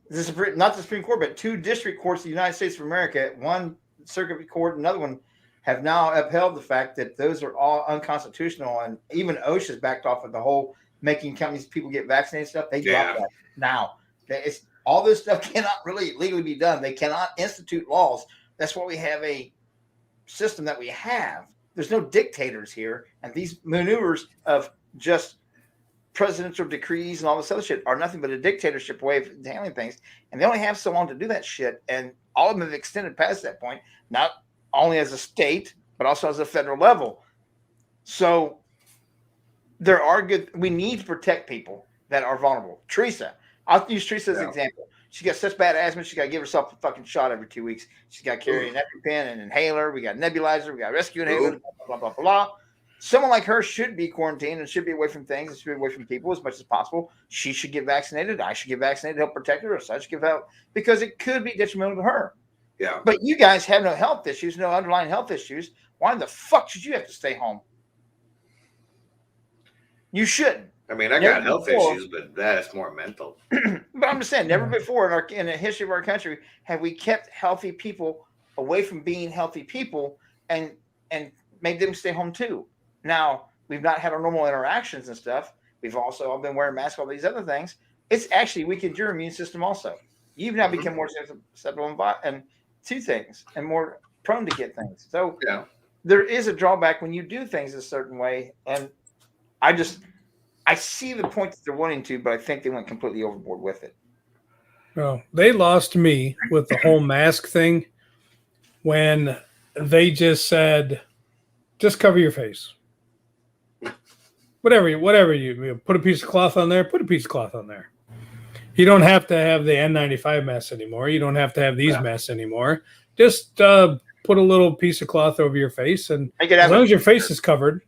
the Supreme Court, but two district courts of the United States of America, one circuit court, another one, have now upheld the fact that those are all unconstitutional. And even OSHA's backed off of the whole making companies people get vaccinated stuff. They dropped that now. All this stuff cannot really legally be done. They cannot institute laws. That's why we have a system that we have. There's no dictators here, and these maneuvers of just presidential decrees and all this other shit are nothing but a dictatorship way of handling things. And they only have so long to do that shit, and all of them have extended past that point, not only as a state, but also as a federal level. So we need to protect people that are vulnerable. Teresa, I'll use Teresa as an example. She got such bad asthma, she got to give herself a fucking shot every 2 weeks. She's got to carry an EpiPen and inhaler. We got nebulizer. We got rescue inhaler, blah, blah, blah, blah. Someone like her should be quarantined and should be away from things and should be away from people as much as possible. She should get vaccinated. I should get vaccinated to help protect her. So I should give out because it could be detrimental to her. Yeah. But you guys have no health issues, no underlying health issues. Why the fuck should you have to stay home? You shouldn't. I mean, I Never got health before. issues, but that is more mental. But I'm just saying, never before in the history of our country have we kept healthy people away from being healthy people and made them stay home too. Now we've not had our normal interactions and stuff. We've also all been wearing masks, all these other things. It's actually weakened your immune system also. You've now become more susceptible and to things and more prone to get things. So Yeah. there is a drawback when you do things a certain way. And I see the point that they're wanting to, but I think they went completely overboard with it. Well, they lost me with the whole mask thing when they just said, just cover your face. Whatever you put a piece of cloth on there, put a piece of cloth on there. You don't have to have the N95 masks anymore. You don't have to have these masks anymore. Just put a little piece of cloth over your face, and as long as your face is covered,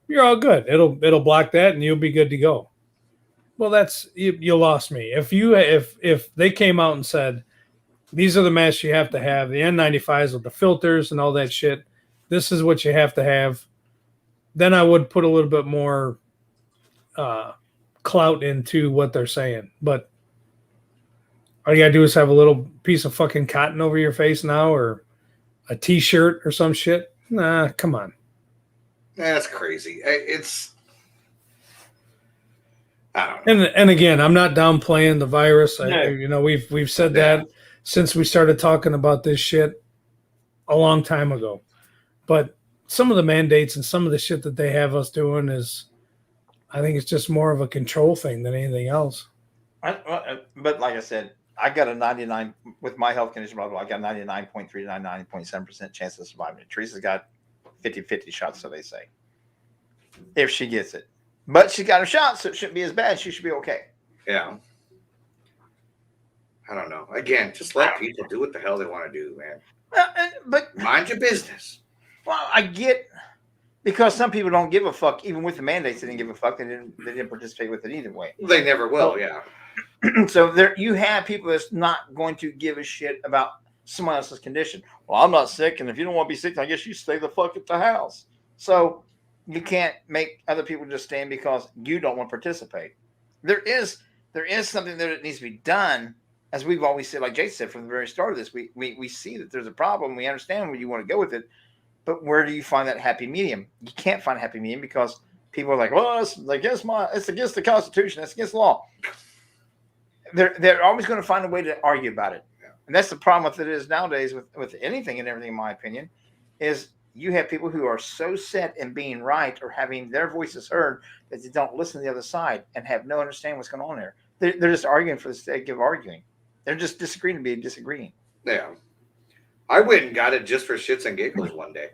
you're all good. It'll block that, and you'll be good to go. Well, that's you lost me. If they came out and said these are the masks you have to have, the N95s with the filters and all that shit, this is what you have to have, then I would put a little bit more clout into what they're saying. But all you gotta do is have a little piece of fucking cotton over your face now, or a t-shirt or some shit. Nah, come on. That's crazy. I don't know. And again, I'm not downplaying the virus. No. We've said that since we started talking about this shit a long time ago. But some of the mandates and some of the shit that they have us doing is, I think it's just more of a control thing than anything else. But like I said, I got a 99 with my health condition. Blah, blah, blah, I got 99.3 to 99.7% chance of surviving. Teresa's got 50-50 shots, so they say, if she gets it. But she got her shot, so it shouldn't be as bad. She should be okay. Yeah. I don't know. Again, just let people do what the hell they want to do, man. But mind your business. Well, I get, because some people don't give a fuck. Even with the mandates, they didn't give a fuck. They didn't participate with it either way. They never will. Yeah. So there, you have people that's not going to give a shit about someone else's condition. Well, I'm not sick, and if you don't want to be sick, I guess you stay the fuck at the house. So you can't make other people just stand because you don't want to participate. There is something there that needs to be done, as we've always said, like Jay said from the very start of this. We see that there's a problem. We understand where you want to go with it, but where do you find that happy medium? You can't find a happy medium because people are like, well, it's against the Constitution. It's against the law. They're always going to find a way to argue about it. And that's the problem with it is nowadays with anything and everything, in my opinion, is you have people who are so set in being right or having their voices heard that they don't listen to the other side and have no understanding what's going on there. They're just arguing for the sake of arguing. They're just disagreeing to be disagreeing. Yeah. I went and got it just for shits and giggles one day.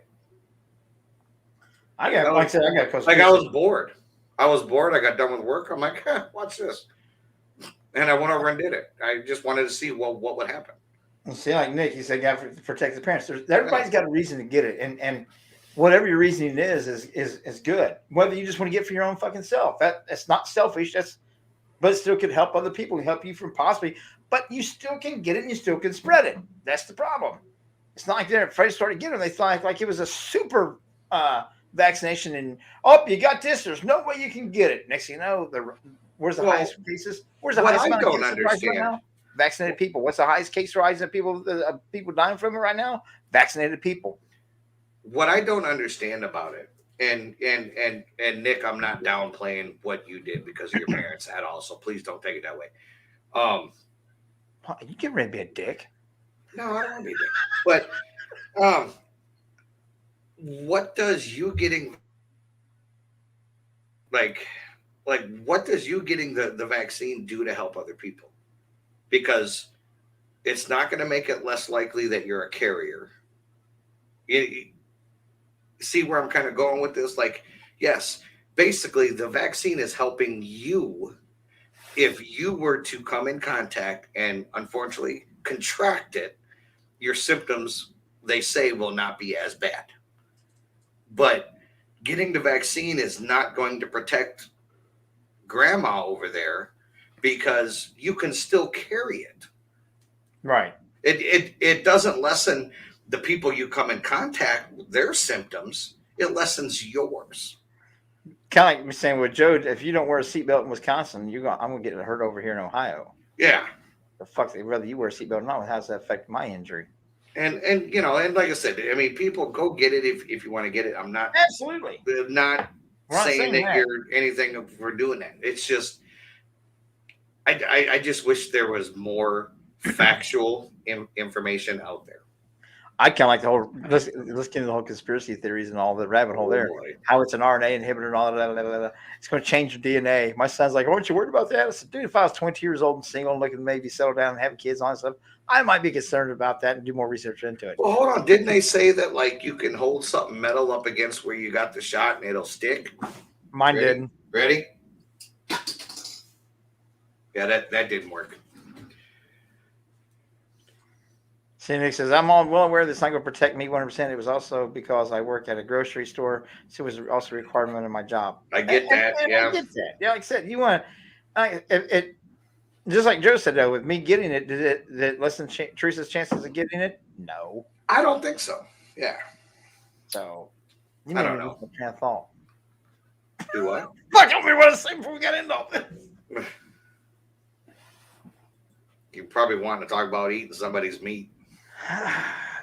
I was bored. I got done with work. I'm like, watch this. And I went over and did it. I just wanted to see what would happen. See, like Nick, he said, "God protect the parents." Everybody's got a reason to get it, and whatever your reasoning is good. Whether you just want to get it for your own fucking self, that's not selfish. But it still could help other people, help you from possibly. But you still can get it, and you still can spread it. That's the problem. It's not like they're afraid to start getting them. They thought like it was a super vaccination, and you got this. There's no way you can get it. Next thing you know, where's the highest cases? Where's the highest amount of cases right now? Vaccinated people. What's the highest case rise of people dying from it right now? Vaccinated people. What I don't understand about it, and Nick, I'm not downplaying what you did because of your parents at all. So please don't take it that way. You get ready to be a dick. No, I don't want to be a dick. But what does you getting what does you getting the vaccine do to help other people? Because it's not going to make it less likely that you're a carrier. You see where I'm kind of going with this? Like, yes, basically the vaccine is helping you if you were to come in contact and unfortunately contract it, your symptoms, they say, will not be as bad. But getting the vaccine is not going to protect grandma over there because you can still carry it. Right. It doesn't lessen the people you come in contact with, their symptoms. It lessens yours. Kind of like me saying with Joe, if you don't wear a seatbelt in Wisconsin, I'm gonna get hurt over here in Ohio. Yeah. The fuck, whether you wear a seatbelt or not, how does that affect my injury? And like I said, I mean, people go get it if you want to get it. I'm not Absolutely not saying that you're anything for doing that. It's just I just wish there was more factual information out there. I kind of like the whole let's get into the whole conspiracy theories and all the rabbit hole there. Boy. How it's an RNA inhibitor and all that. It's going to change your DNA. My son's like, "Aren't you worried about that?" I said, "Dude, if I was 20 years old and single and looking to maybe settle down and have kids on and stuff, I might be concerned about that and do more research into it." Well, hold on. Didn't they say that like you can hold something metal up against where you got the shot and it'll stick? Mine didn't. Ready? Yeah, that didn't work. Nick says, I'm all well aware that's not going to protect me 100%. It was also because I work at a grocery store, so it was also a requirement of my job. I get that. Yeah. I get that. Yeah, like I said, you want it. Just like Joe said, though, with me getting it, did it lessen Teresa's chances of getting it? No. I don't think so. Yeah. So, I don't know. Train of thought. Do what? Fuck, I don't remember what to say before we got into all this. You probably want to talk about eating somebody's meat.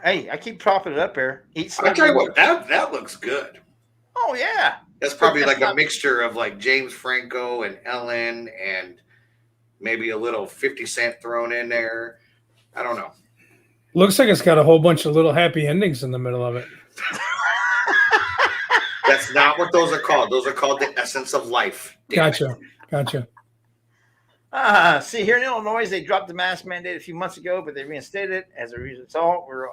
Hey, I keep propping it up here. I'll tell you what, that looks good. Oh, yeah. That's probably like a mixture of like James Franco and Ellen and maybe a little 50 Cent thrown in there. I don't know. Looks like it's got a whole bunch of little happy endings in the middle of it. That's not what those are called. Those are called the essence of life. Gotcha. See, here in Illinois, they dropped the mask mandate a few months ago, but they reinstated it. As a result, we're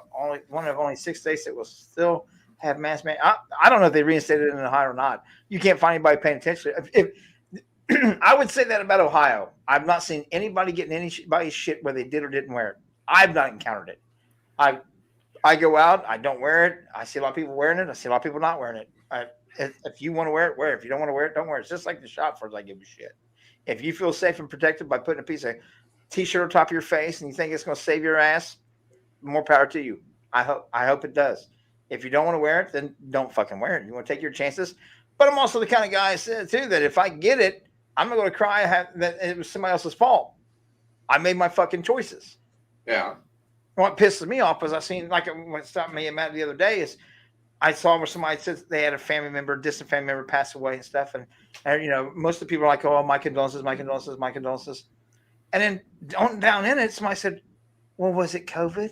one of only 6 states that will still have mask mandate. I don't know if they reinstated it in Ohio or not. You can't find anybody paying attention. If I would say that about Ohio. I've not seen anybody getting anybody's shit where they did or didn't wear it. I've not encountered it. I go out. I don't wear it. I see a lot of people wearing it. I see a lot of people not wearing it. If you want to wear it, wear it. If you don't want to wear it, don't wear it. It's just like the shot for I give a shit. If you feel safe and protected by putting a piece of T-shirt on top of your face and you think it's going to save your ass, more power to you. I hope it does. If you don't want to wear it, then don't fucking wear it. You want to take your chances. But I'm also the kind of guy too that if I get it, I'm not going to cry that it was somebody else's fault. I made my fucking choices. Yeah. What pisses me off is I seen what stopped me mad the other day is I saw where somebody said they had a distant family member pass away and stuff. And most of the people are like, oh, my condolences. And then down in it, somebody said, well, was it COVID?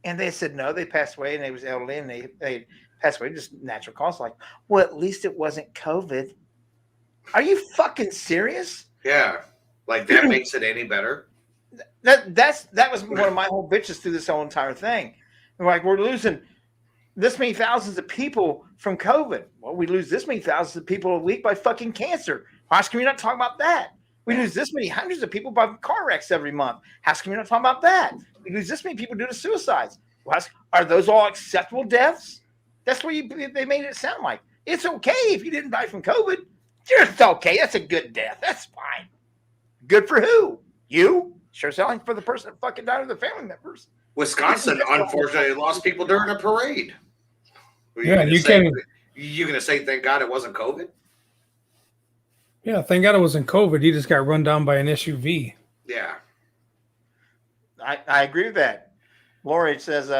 And they said, no, they passed away and they was elderly and they passed away, just natural cause. Like, well, at least it wasn't COVID. Are you fucking serious? Yeah. Like that makes it any better. That was one of my whole bitches through this whole entire thing. Like, we're losing this many thousands of people from COVID. Well, we lose this many thousands of people a week by fucking cancer. How come you're not talking about that? We lose this many hundreds of people by car wrecks every month. How come you're not talking about that? We lose this many people due to suicides. Well, are those all acceptable deaths? That's what they made it sound like. It's okay if you didn't die from COVID. It's okay. That's a good death. That's fine. Good for who? You? Sure sounding for the person that fucking died or the family members. Wisconsin, unfortunately, lost people during a parade. You're going to say, thank God it wasn't COVID? Yeah, thank God it wasn't COVID. He just got run down by an SUV. Yeah. I agree with that. Lori says,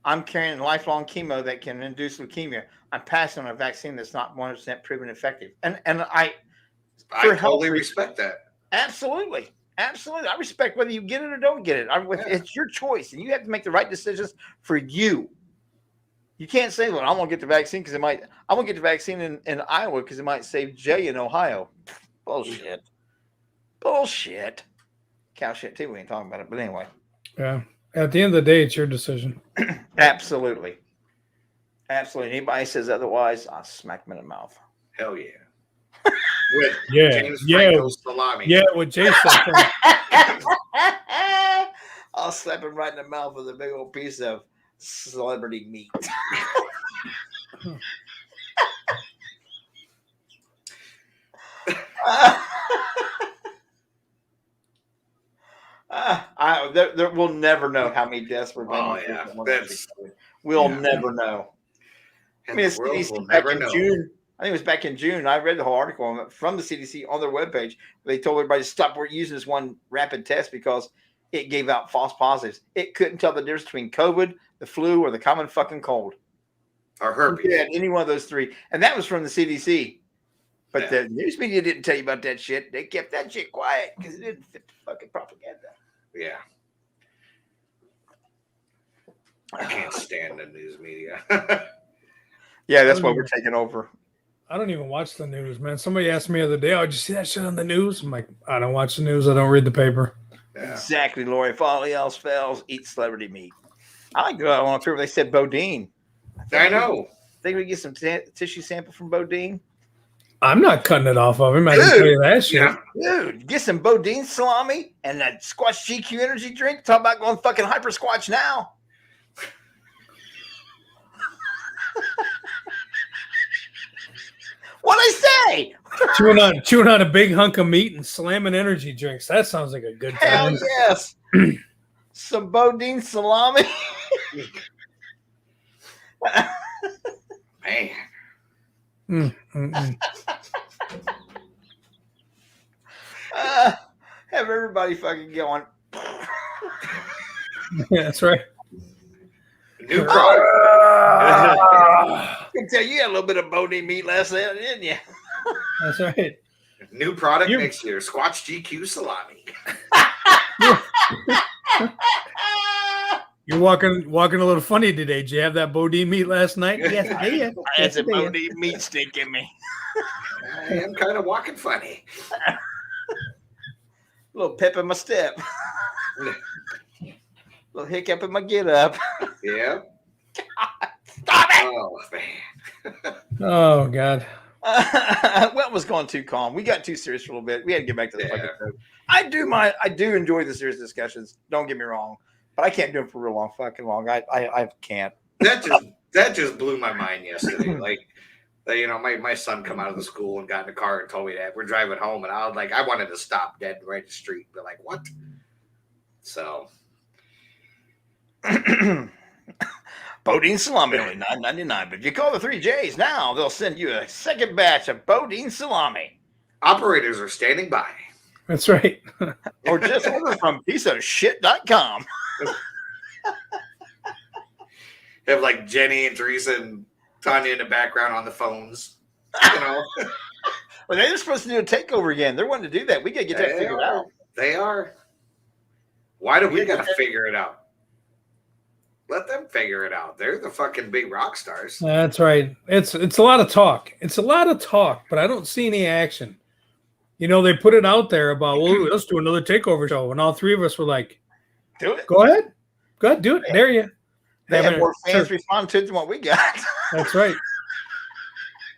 I'm carrying lifelong chemo that can induce leukemia. I'm passing on a vaccine that's not 100% proven effective. And I totally respect that. Absolutely. Absolutely. I respect whether you get it or don't get it. It's your choice, and you have to make the right decisions for you. You can't say, well, I'm going to get the vaccine because I'm going to get the vaccine in Iowa because it might save Jay in Ohio. Bullshit. Cow shit, too. We ain't talking about it. But anyway. Yeah. At the end of the day, it's your decision. Absolutely. Anybody says otherwise, I'll smack them in the mouth. Hell yeah. With James Franco's salami. Yeah, with Jason. I'll slap him right in the mouth with a big old piece of celebrity meat. We'll never know how many deaths were done. Oh, yeah. We'll never know. I mean, it's back in June. I think it was back in June. I read the whole article from the CDC on their webpage. They told everybody to stop using this one rapid test because it gave out false positives. It couldn't tell the difference between COVID, the flu, or the common fucking cold. Or herpes. Yeah, any one of those three. And that was from the CDC. But the news media didn't tell you about that shit. They kept that shit quiet because it didn't fit the fucking propaganda. Yeah. I can't stand the news media. Yeah, that's why we're taking over. I don't even watch the news, man. Somebody asked me the other day, "Oh, did you see that shit on the news?" I'm like, I don't watch the news. I don't read the paper. Yeah. Exactly, Lori. If all else fails, eat celebrity meat. I like to go out on a tour where they said Bodine. I know. Think we get some tissue sample from Bodine? I'm not cutting it off of him. I can tell you that shit. Yeah. Dude, get some Bodine salami and that Squatch GQ energy drink. Talk about going fucking hyper squatch now. What'd I say? chewing on a big hunk of meat and slamming energy drinks. That sounds like a good Hell time. yes. Some Bodine salami. Man. Have everybody fucking going. Yeah, that's right. New product. I can tell you had a little bit of Bodine meat last night, didn't you? That's right. New product next year. Squatch GQ salami. You're walking a little funny today. Did you have that Bodine meat last night? Yes, I did. I had some Bodine meat stick in me. I am kind of walking funny. A little pep in my step. Little hiccup in my get up. Yeah. Stop it! Oh, man. Oh God. Well, it was going too calm. We got too serious for a little bit. We had to get back to the fucking show. I do enjoy the serious discussions. Don't get me wrong, but I can't do them for real long. I can't. That just blew my mind yesterday. Like, you know, my son come out of the school and got in the car and told me that we're driving home, and I was like, I wanted to stop dead right in the street. But like, what? So. Bodine salami only $9.99, but if you call the 3 J's now, they'll send you a second batch of Bodine salami. Operators are standing by. That's right. Or just order from pieceofshit.com. Have like Jenny and Teresa and Tanya in the background on the phones. You know. Well, they're supposed to do a takeover again. They're wanting to do that. We got to get that figured out. They are. Why do we got to figure it out? Let them figure it out. They're the fucking big rock stars. That's right. It's a lot of talk. It's a lot of talk, but I don't see any action. You know, they put it out there about, well, let's do another takeover show, and all three of us were like, do it. Go ahead, do it. Yeah. There you. They have more fans respond to it than what we got. That's right.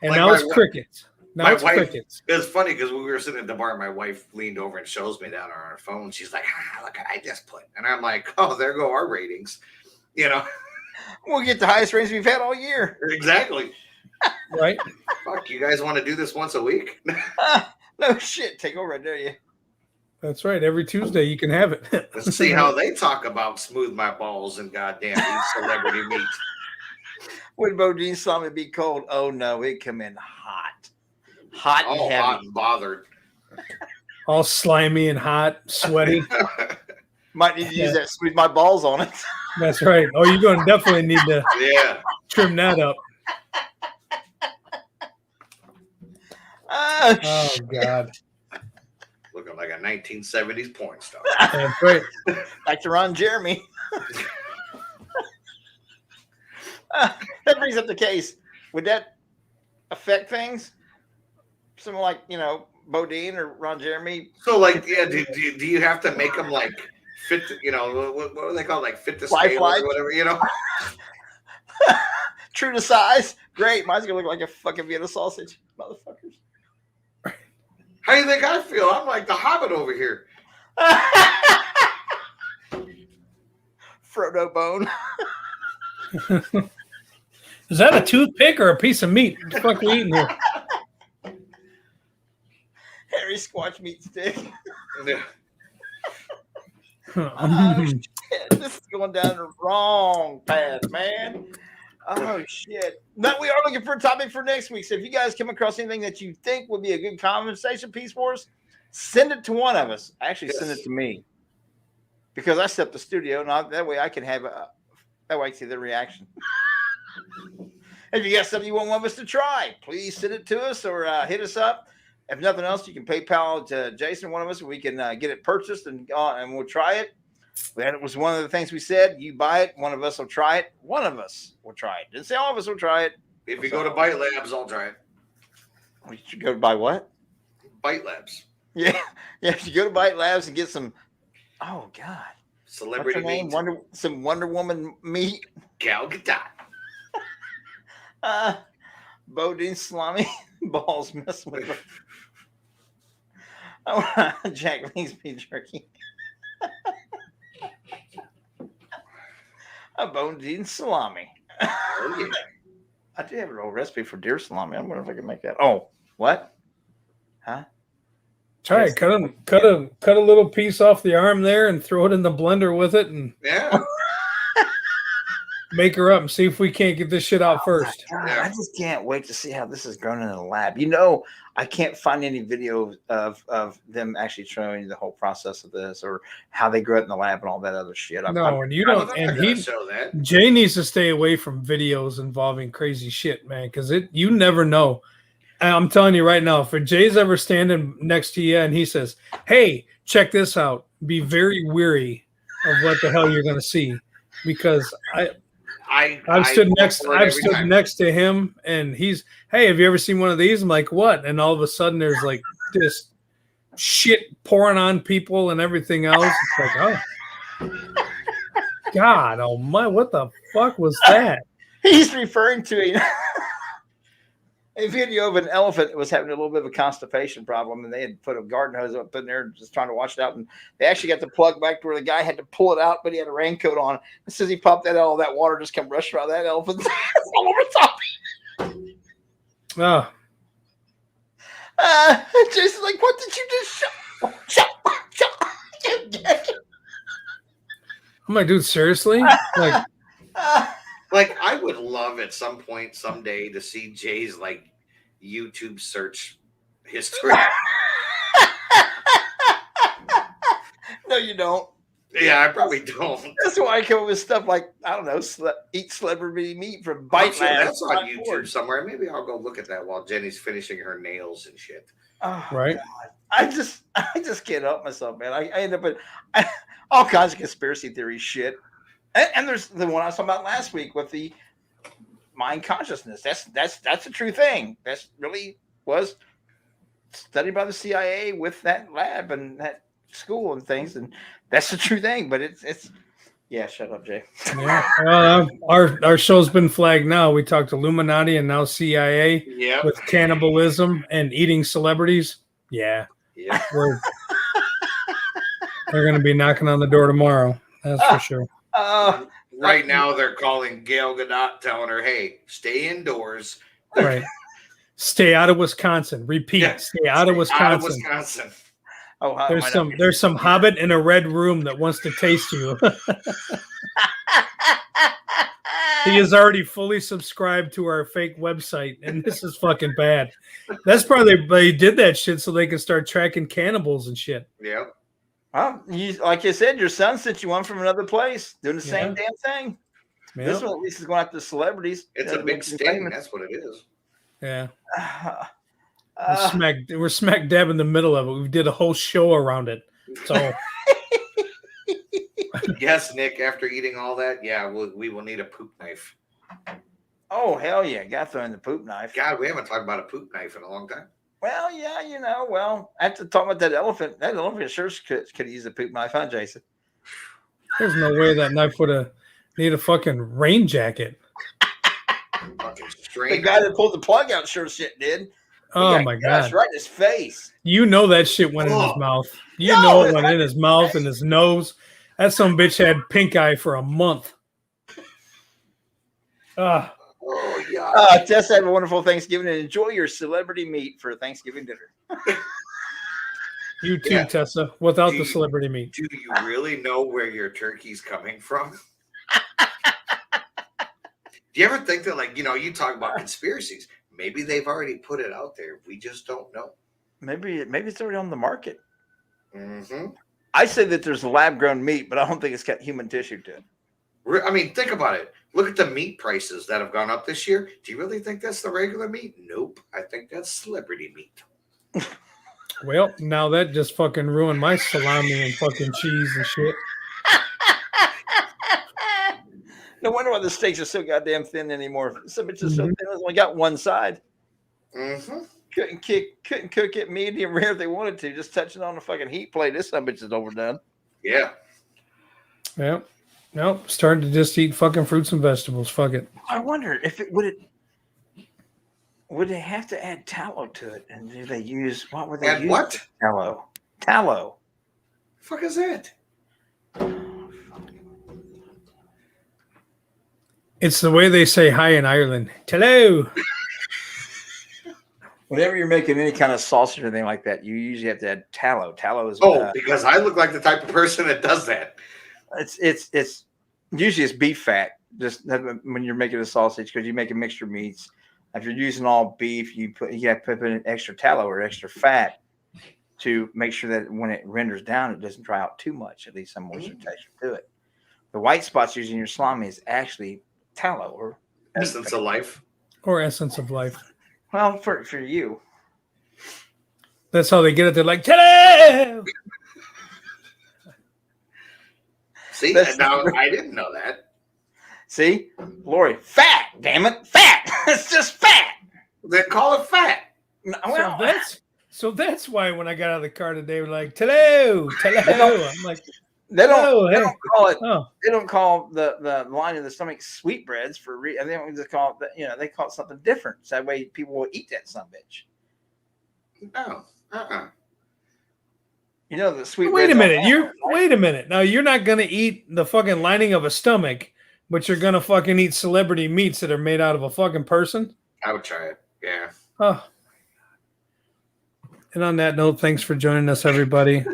And like now it's crickets. Now it's crickets. It's funny because when we were sitting at the bar, my wife leaned over and shows me that on her phone. She's like, look what I just put. And I'm like, oh, there go our ratings. You know, we'll get the highest ratings we've had all year. Exactly. Right. Fuck, you guys want to do this once a week? No shit. Take over, dare you? That's right. Every Tuesday you can have it. Let's see how they talk about smooth my balls and goddamn eat celebrity meat. Would Bodine salami be cold? Oh no, it come in hot. Hot and heavy. Hot and bothered. All slimy and hot, sweaty. Might need to use that smooth my balls on it. That's right. Oh, you're going to definitely need to trim that up. Oh God. Looking like a 1970s porn star. That's right. Like to Ron Jeremy. That brings up the case. Would that affect things? Something like, you know, Bodine or Ron Jeremy? So, like, yeah, do you have to make them, like, fit to, you know, what do they call it? Like, fit to scale or whatever, you know? True to size? Great. Mine's going to look like a fucking Vienna sausage. Motherfuckers. How do you think I feel? I'm like the Hobbit over here. Frodo bone. Is that a toothpick or a piece of meat? What the fuck are we eating here? Harry Squatch meat stick. Yeah. Oh, shit. This is going down the wrong path, man. Oh shit! But we are looking for a topic for next week. So if you guys come across anything that you think would be a good conversation piece for us, send it to one of us. Actually, send it to me because I set up the studio, and that way I can have that way I can see the reaction. If you got something you want one of us to try, please send it to us or hit us up. If nothing else, you can PayPal to Jason, one of us, and we can get it purchased and we'll try it. That was one of the things we said. You buy it, one of us will try it. One of us will try it. Didn't say all of us will try it. If you go to Bite Labs, I'll try it. We should go to buy what? Bite Labs. Yeah. If you go to Bite Labs and get some, oh God. Celebrity meat. Some Wonder Woman meat. Gal Gadot. Bodine salami balls messing with her. Oh, Jack Link's beef jerky. A Bodine salami. Oh, yeah. I do have an old recipe for deer salami. I wonder if I can make that. Oh, what? Huh? Try it. Cut a little piece off the arm there and throw it in the blender with it and Yeah. make her up and see if we can't get this shit out first. God, I just can't wait to see how this is grown in the lab. You know, I can't find any video of them actually showing the whole process of this or how they grew it in the lab and all that other shit. And you don't. And show that. Jay needs to stay away from videos involving crazy shit, man, because you never know. And I'm telling you right now, if Jay's ever standing next to you and he says, "Hey, check this out," be very weary of what the hell you're going to see, because I've stood next to him and he's, "Hey, have you ever seen one of these?" I'm like, "What?" And all of a sudden there's like this shit pouring on people and everything else. It's like, oh God, oh my, what the fuck was that? He's referring to a video of an elephant that was having a little bit of a constipation problem, and they had put a garden hose up in there just trying to wash it out, and they actually got the plug back to where the guy had to pull it out, but he had a raincoat on. As soon as he popped that out, all that water just come rushing out of that elephant all over top. Oh. Jason's like, "What did you just show?" I'm like, dude, seriously? Like, Like, I would love at some point someday to see Jay's like YouTube search history. No, you don't. Yeah, I probably don't. That's why I come up with stuff like, I don't know, eat celebrity meat from Bite Sure Labs. that's on YouTube somewhere. Maybe I'll go look at that while Jenny's finishing her nails and shit. Oh, right? God. I just can't help myself, man. I end up with all kinds of conspiracy theory shit. And there's the one I was talking about last week with the mind consciousness. That's a true thing. That's really was studied by the CIA with that lab and that school and things, and that's the true thing. But it's yeah. Shut up, Jay. Yeah. Our show's been flagged now. We talked Illuminati and now CIA. Yeah. With cannibalism and eating celebrities. Yeah. Yeah. They're going to be knocking on the door tomorrow. That's for sure. Right now, they're calling Gail Gadot, telling her, "Hey, stay indoors." Right. Stay out of Wisconsin. Repeat. Yeah. Stay out of Wisconsin. Out of Wisconsin. Oh, there's some hobbit in a red room that wants to taste you. He is already fully subscribed to our fake website, and this is fucking bad. That's probably they did that shit so they can start tracking cannibals and shit. Yeah. Well, like you said, your son sent you one from another place doing the same damn thing. Yeah. This one at least is going after celebrities. It's a big sting. That's what it is. Yeah. We're smack dab in the middle of it. We did a whole show around it. So yes, Nick, after eating all that, yeah, we will need a poop knife. Oh, hell yeah. Got to throw in the poop knife. God, we haven't talked about a poop knife in a long time. Well, yeah, after talking about that elephant sure could use a poop knife, huh, Jason? There's no way that knife would have need a fucking rain jacket. Fucking The strange. guy that pulled the plug out sure shit did. Oh my God. Right in his face. You know that shit went in his mouth. You know it went in his mouth and his nose. That some bitch had pink eye for a month. Oh, yeah. Tess, have a wonderful Thanksgiving and enjoy your celebrity meat for Thanksgiving dinner. You too, Tessa, without the celebrity meat. Do you really know where your turkey's coming from? Do you ever think that, like, you talk about conspiracies? Maybe they've already put it out there. We just don't know. Maybe it's already on the market. Mm-hmm. I say that there's lab grown meat, but I don't think it's got human tissue to it. I mean, think about it. Look at the meat prices that have gone up this year. Do you really think that's the regular meat? Nope. I think that's celebrity meat. Well, now that just fucking ruined my salami and fucking cheese and shit. No wonder why the steaks are so goddamn thin anymore. Some it's just so thin. It's only got one side. Mm-hmm. Couldn't cook it medium rare if they wanted to. Just touching on the fucking heat plate. This son bitch is overdone. Yeah. Yeah. Nope. Starting to just eat fucking fruits and vegetables. Fuck it. I wonder if it would they have to add tallow to it? And do they use what would they And use? what? Tallow. The fuck is that? It's the way they say hi in Ireland. Hello. Whenever you're making any kind of sausage or anything like that, you usually have to add tallow. Tallow is Because I look like the type of person that does that. it's usually it's beef fat. Just when you're making a sausage, because you make a mixture of meats. If you're using all beef, you have to put in extra tallow or extra fat to make sure that when it renders down, it doesn't dry out too much. At least some moisture texture to it. The white spots using your salami is actually tallow or Essence of life. Or essence of life. Well, for you. That's how they get it. They're like, hello. See, now I didn't know that. See, Lori, fat. Damn it, fat. It's just fat. They call it fat. Well, So that's why when I got out of the car today, we're like, hello. I'm like, they don't hey. call it. Oh, They don't call the lining of the stomach sweetbreads for I think they just call it they call it something different. So that way people will eat that son bitch. No. The sweet. wait a minute. Wait a minute. Now you're not gonna eat the fucking lining of a stomach, but you're gonna fucking eat celebrity meats that are made out of a fucking person. I would try it. Yeah. Oh. And on that note, thanks for joining us, everybody.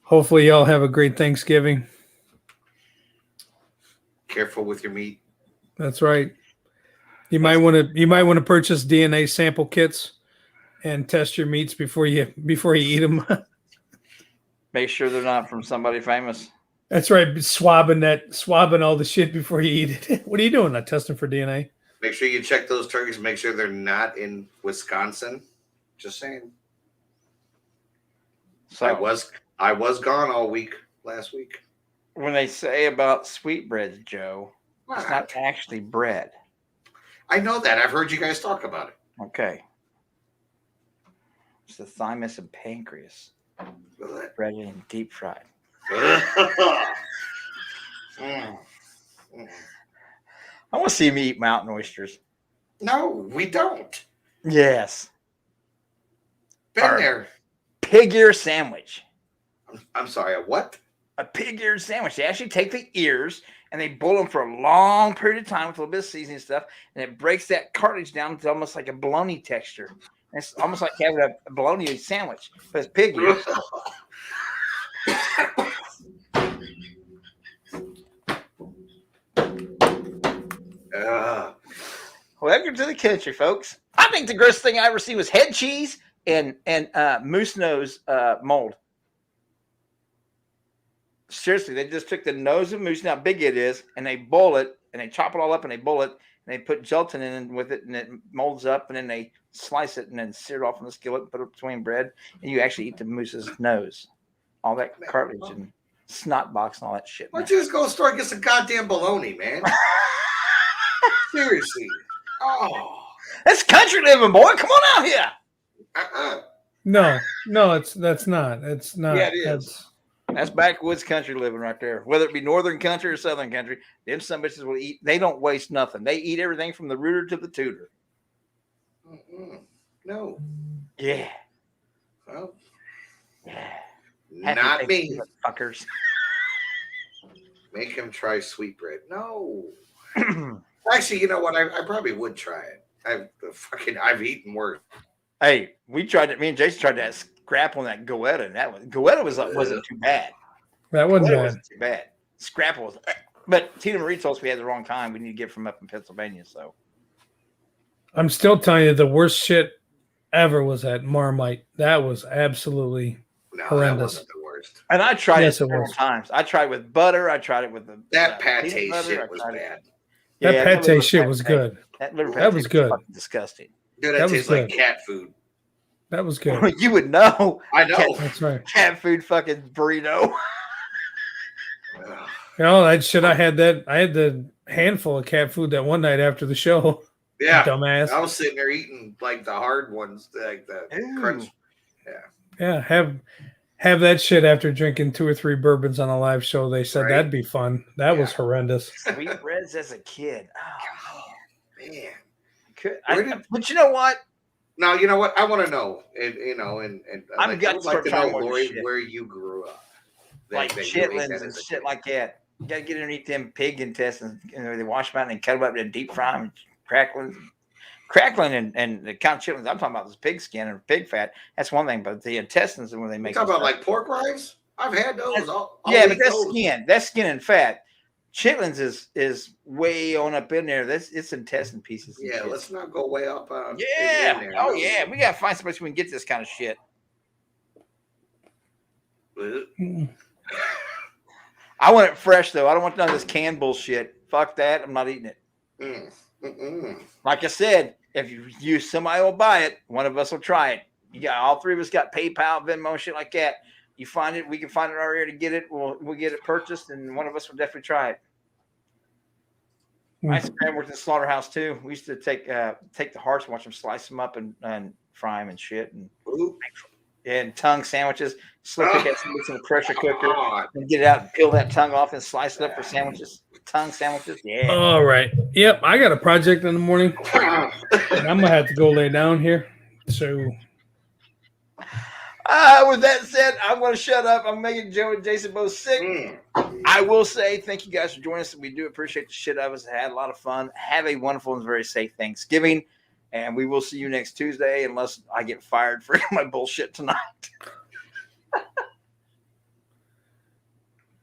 Hopefully y'all have a great Thanksgiving. Careful with your meat. That's right. You might want to purchase DNA sample kits and test your meats before you eat them. Make sure they're not from somebody famous. That's right. Swabbing all the shit before you eat it. What are you doing? Not testing for DNA. Make sure you check those turkeys. Make sure they're not in Wisconsin. Just saying. So I was gone all week last week. when they say about sweetbreads, Joe, it's not actually bread. I know that. I've heard you guys talk about it. Okay. It's the thymus and pancreas. Breaded and deep fried. I want to see me eat mountain oysters. No, we don't. Yes. Been there. Pig ear sandwich. I'm sorry, a what? A pig ear sandwich. They actually take the ears and they boil them for a long period of time with a little bit of seasoning stuff, and it breaks that cartilage down to almost like a bologna texture. And it's almost like having a bologna sandwich, but it's pig ears. Welcome to the country, folks. I think the grossest thing I ever see was head cheese and moose nose mold. Seriously, they just took the nose of moose, how big it is, and they boil it, and they chop it all up, and they boil it, and they put gelatin in with it, and it molds up, and then they slice it, and then sear it off in the skillet, and put it between bread, and you actually eat the moose's nose. All that cartilage and snot box and all that shit. Why don't you just go to the store and get some goddamn bologna, man? Seriously. Oh. That's country living, boy. Come on out here. No, that's not. It's not. Yeah, it is. That's backwoods country living right there. Whether it be northern country or southern country, them some bitches will eat. They don't waste nothing. They eat everything from the rooter to the tutor. No. Yeah. Well, Yeah. not me. Fuckers. Make him try sweetbread. No. Actually, you know what? I probably would try it. I've eaten worse. Hey, we tried it. Me and Jason tried to scrap on that goetta, and that was goetta wasn't too bad. That wasn't Goetta bad. wasn't too bad. Scrapple was. But Tina Marie told us we had the wrong time. We need to get from up in Pennsylvania. So I'm still telling you, the worst shit ever was at Marmite. That was absolutely No, horrendous. that wasn't the worst. and I tried Yes, it it several was. times. I tried with butter. I tried it with the That peanut pate butter. shit I was tried it- bad. That Yeah, pate liver shit was pate. good. That liver That pate was good. fucking disgusting. Dude, That that was tastes like good. cat food. That was good. You would know. I know. That's right. Cat food fucking burrito. Ugh. You know, that shit. I had the handful of cat food that one night after the show. Yeah. Dumbass. I was sitting there eating like the hard ones, like the Ooh. crunch. Yeah, have that shit after drinking 2 or 3 bourbons on a live show. They said Right. that'd be fun. That was horrendous. Sweet breads as a kid. Oh, Man. man. Where did- But you know what? Now you know what I want to know, and I'm like, got I to would like start to trying know, more Lori, shit. where you grew up. Like that you ate chitlins that and as a shit kid. like that. You gotta get underneath them pig intestines. You know, they wash them out and they cut them up and deep fry them, crackling and the kind of chitlins I'm talking about is pig skin and pig fat. That's one thing, but the intestines and when they You make talk them about like pork rinds? I've had those. I'll yeah, eat but that's those. skin. That's skin and fat. Chitlins is way on up in there. It's intestine pieces. and Yeah, shit. let's not go way up. Yeah. in there. Oh yeah. We gotta find somebody so we can get this kind of shit. Mm. I want it fresh though. I don't want none of this canned bullshit. Fuck that. I'm not eating it. Mm, mm-mm. Like I said, if somebody will buy it, one of us will try it. You got all 3 of us got PayPal, Venmo, shit like that. You find it, we can find it our area to get it. We'll get it purchased, and one of us will definitely try it. I worked in the slaughterhouse too. We used to take the hearts and watch them slice them up and fry them and shit, Ooh. and tongue sandwiches. Slip it in the pressure cooker God. and get it out and peel that tongue off and slice it up for sandwiches. Tongue sandwiches, yeah. All right. Yep, I got a project in the morning. And I'm gonna have to go lay down here. So With that said, I'm going to shut up. I'm making Joe and Jason both sick. I will say thank you guys for joining us. We do appreciate the shit of us. Had a lot of fun. Have a wonderful and very safe Thanksgiving. And we will see you next Tuesday unless I get fired for my bullshit tonight.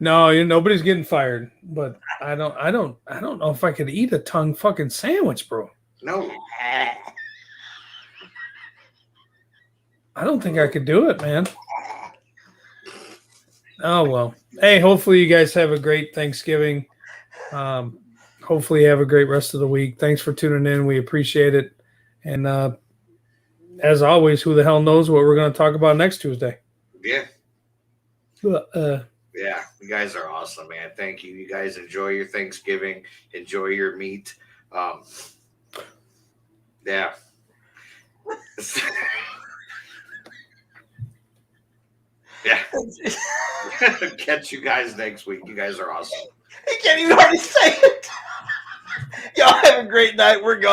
no, nobody's getting fired. But I don't know if I could eat a tongue fucking sandwich, bro. No. I don't think I could do it, man. Oh well. Hey, hopefully you guys have a great Thanksgiving. Hopefully you have a great rest of the week. Thanks for tuning in. We appreciate it. And as always, who the hell knows what we're going to talk about next Tuesday? Yeah. Uh, Yeah, you guys are awesome, man. Thank you. You guys enjoy your Thanksgiving. Enjoy your meat. Yeah. Yeah. Catch you guys next week. You guys are awesome. He can't even hardly say it. Y'all have a great night. We're gone.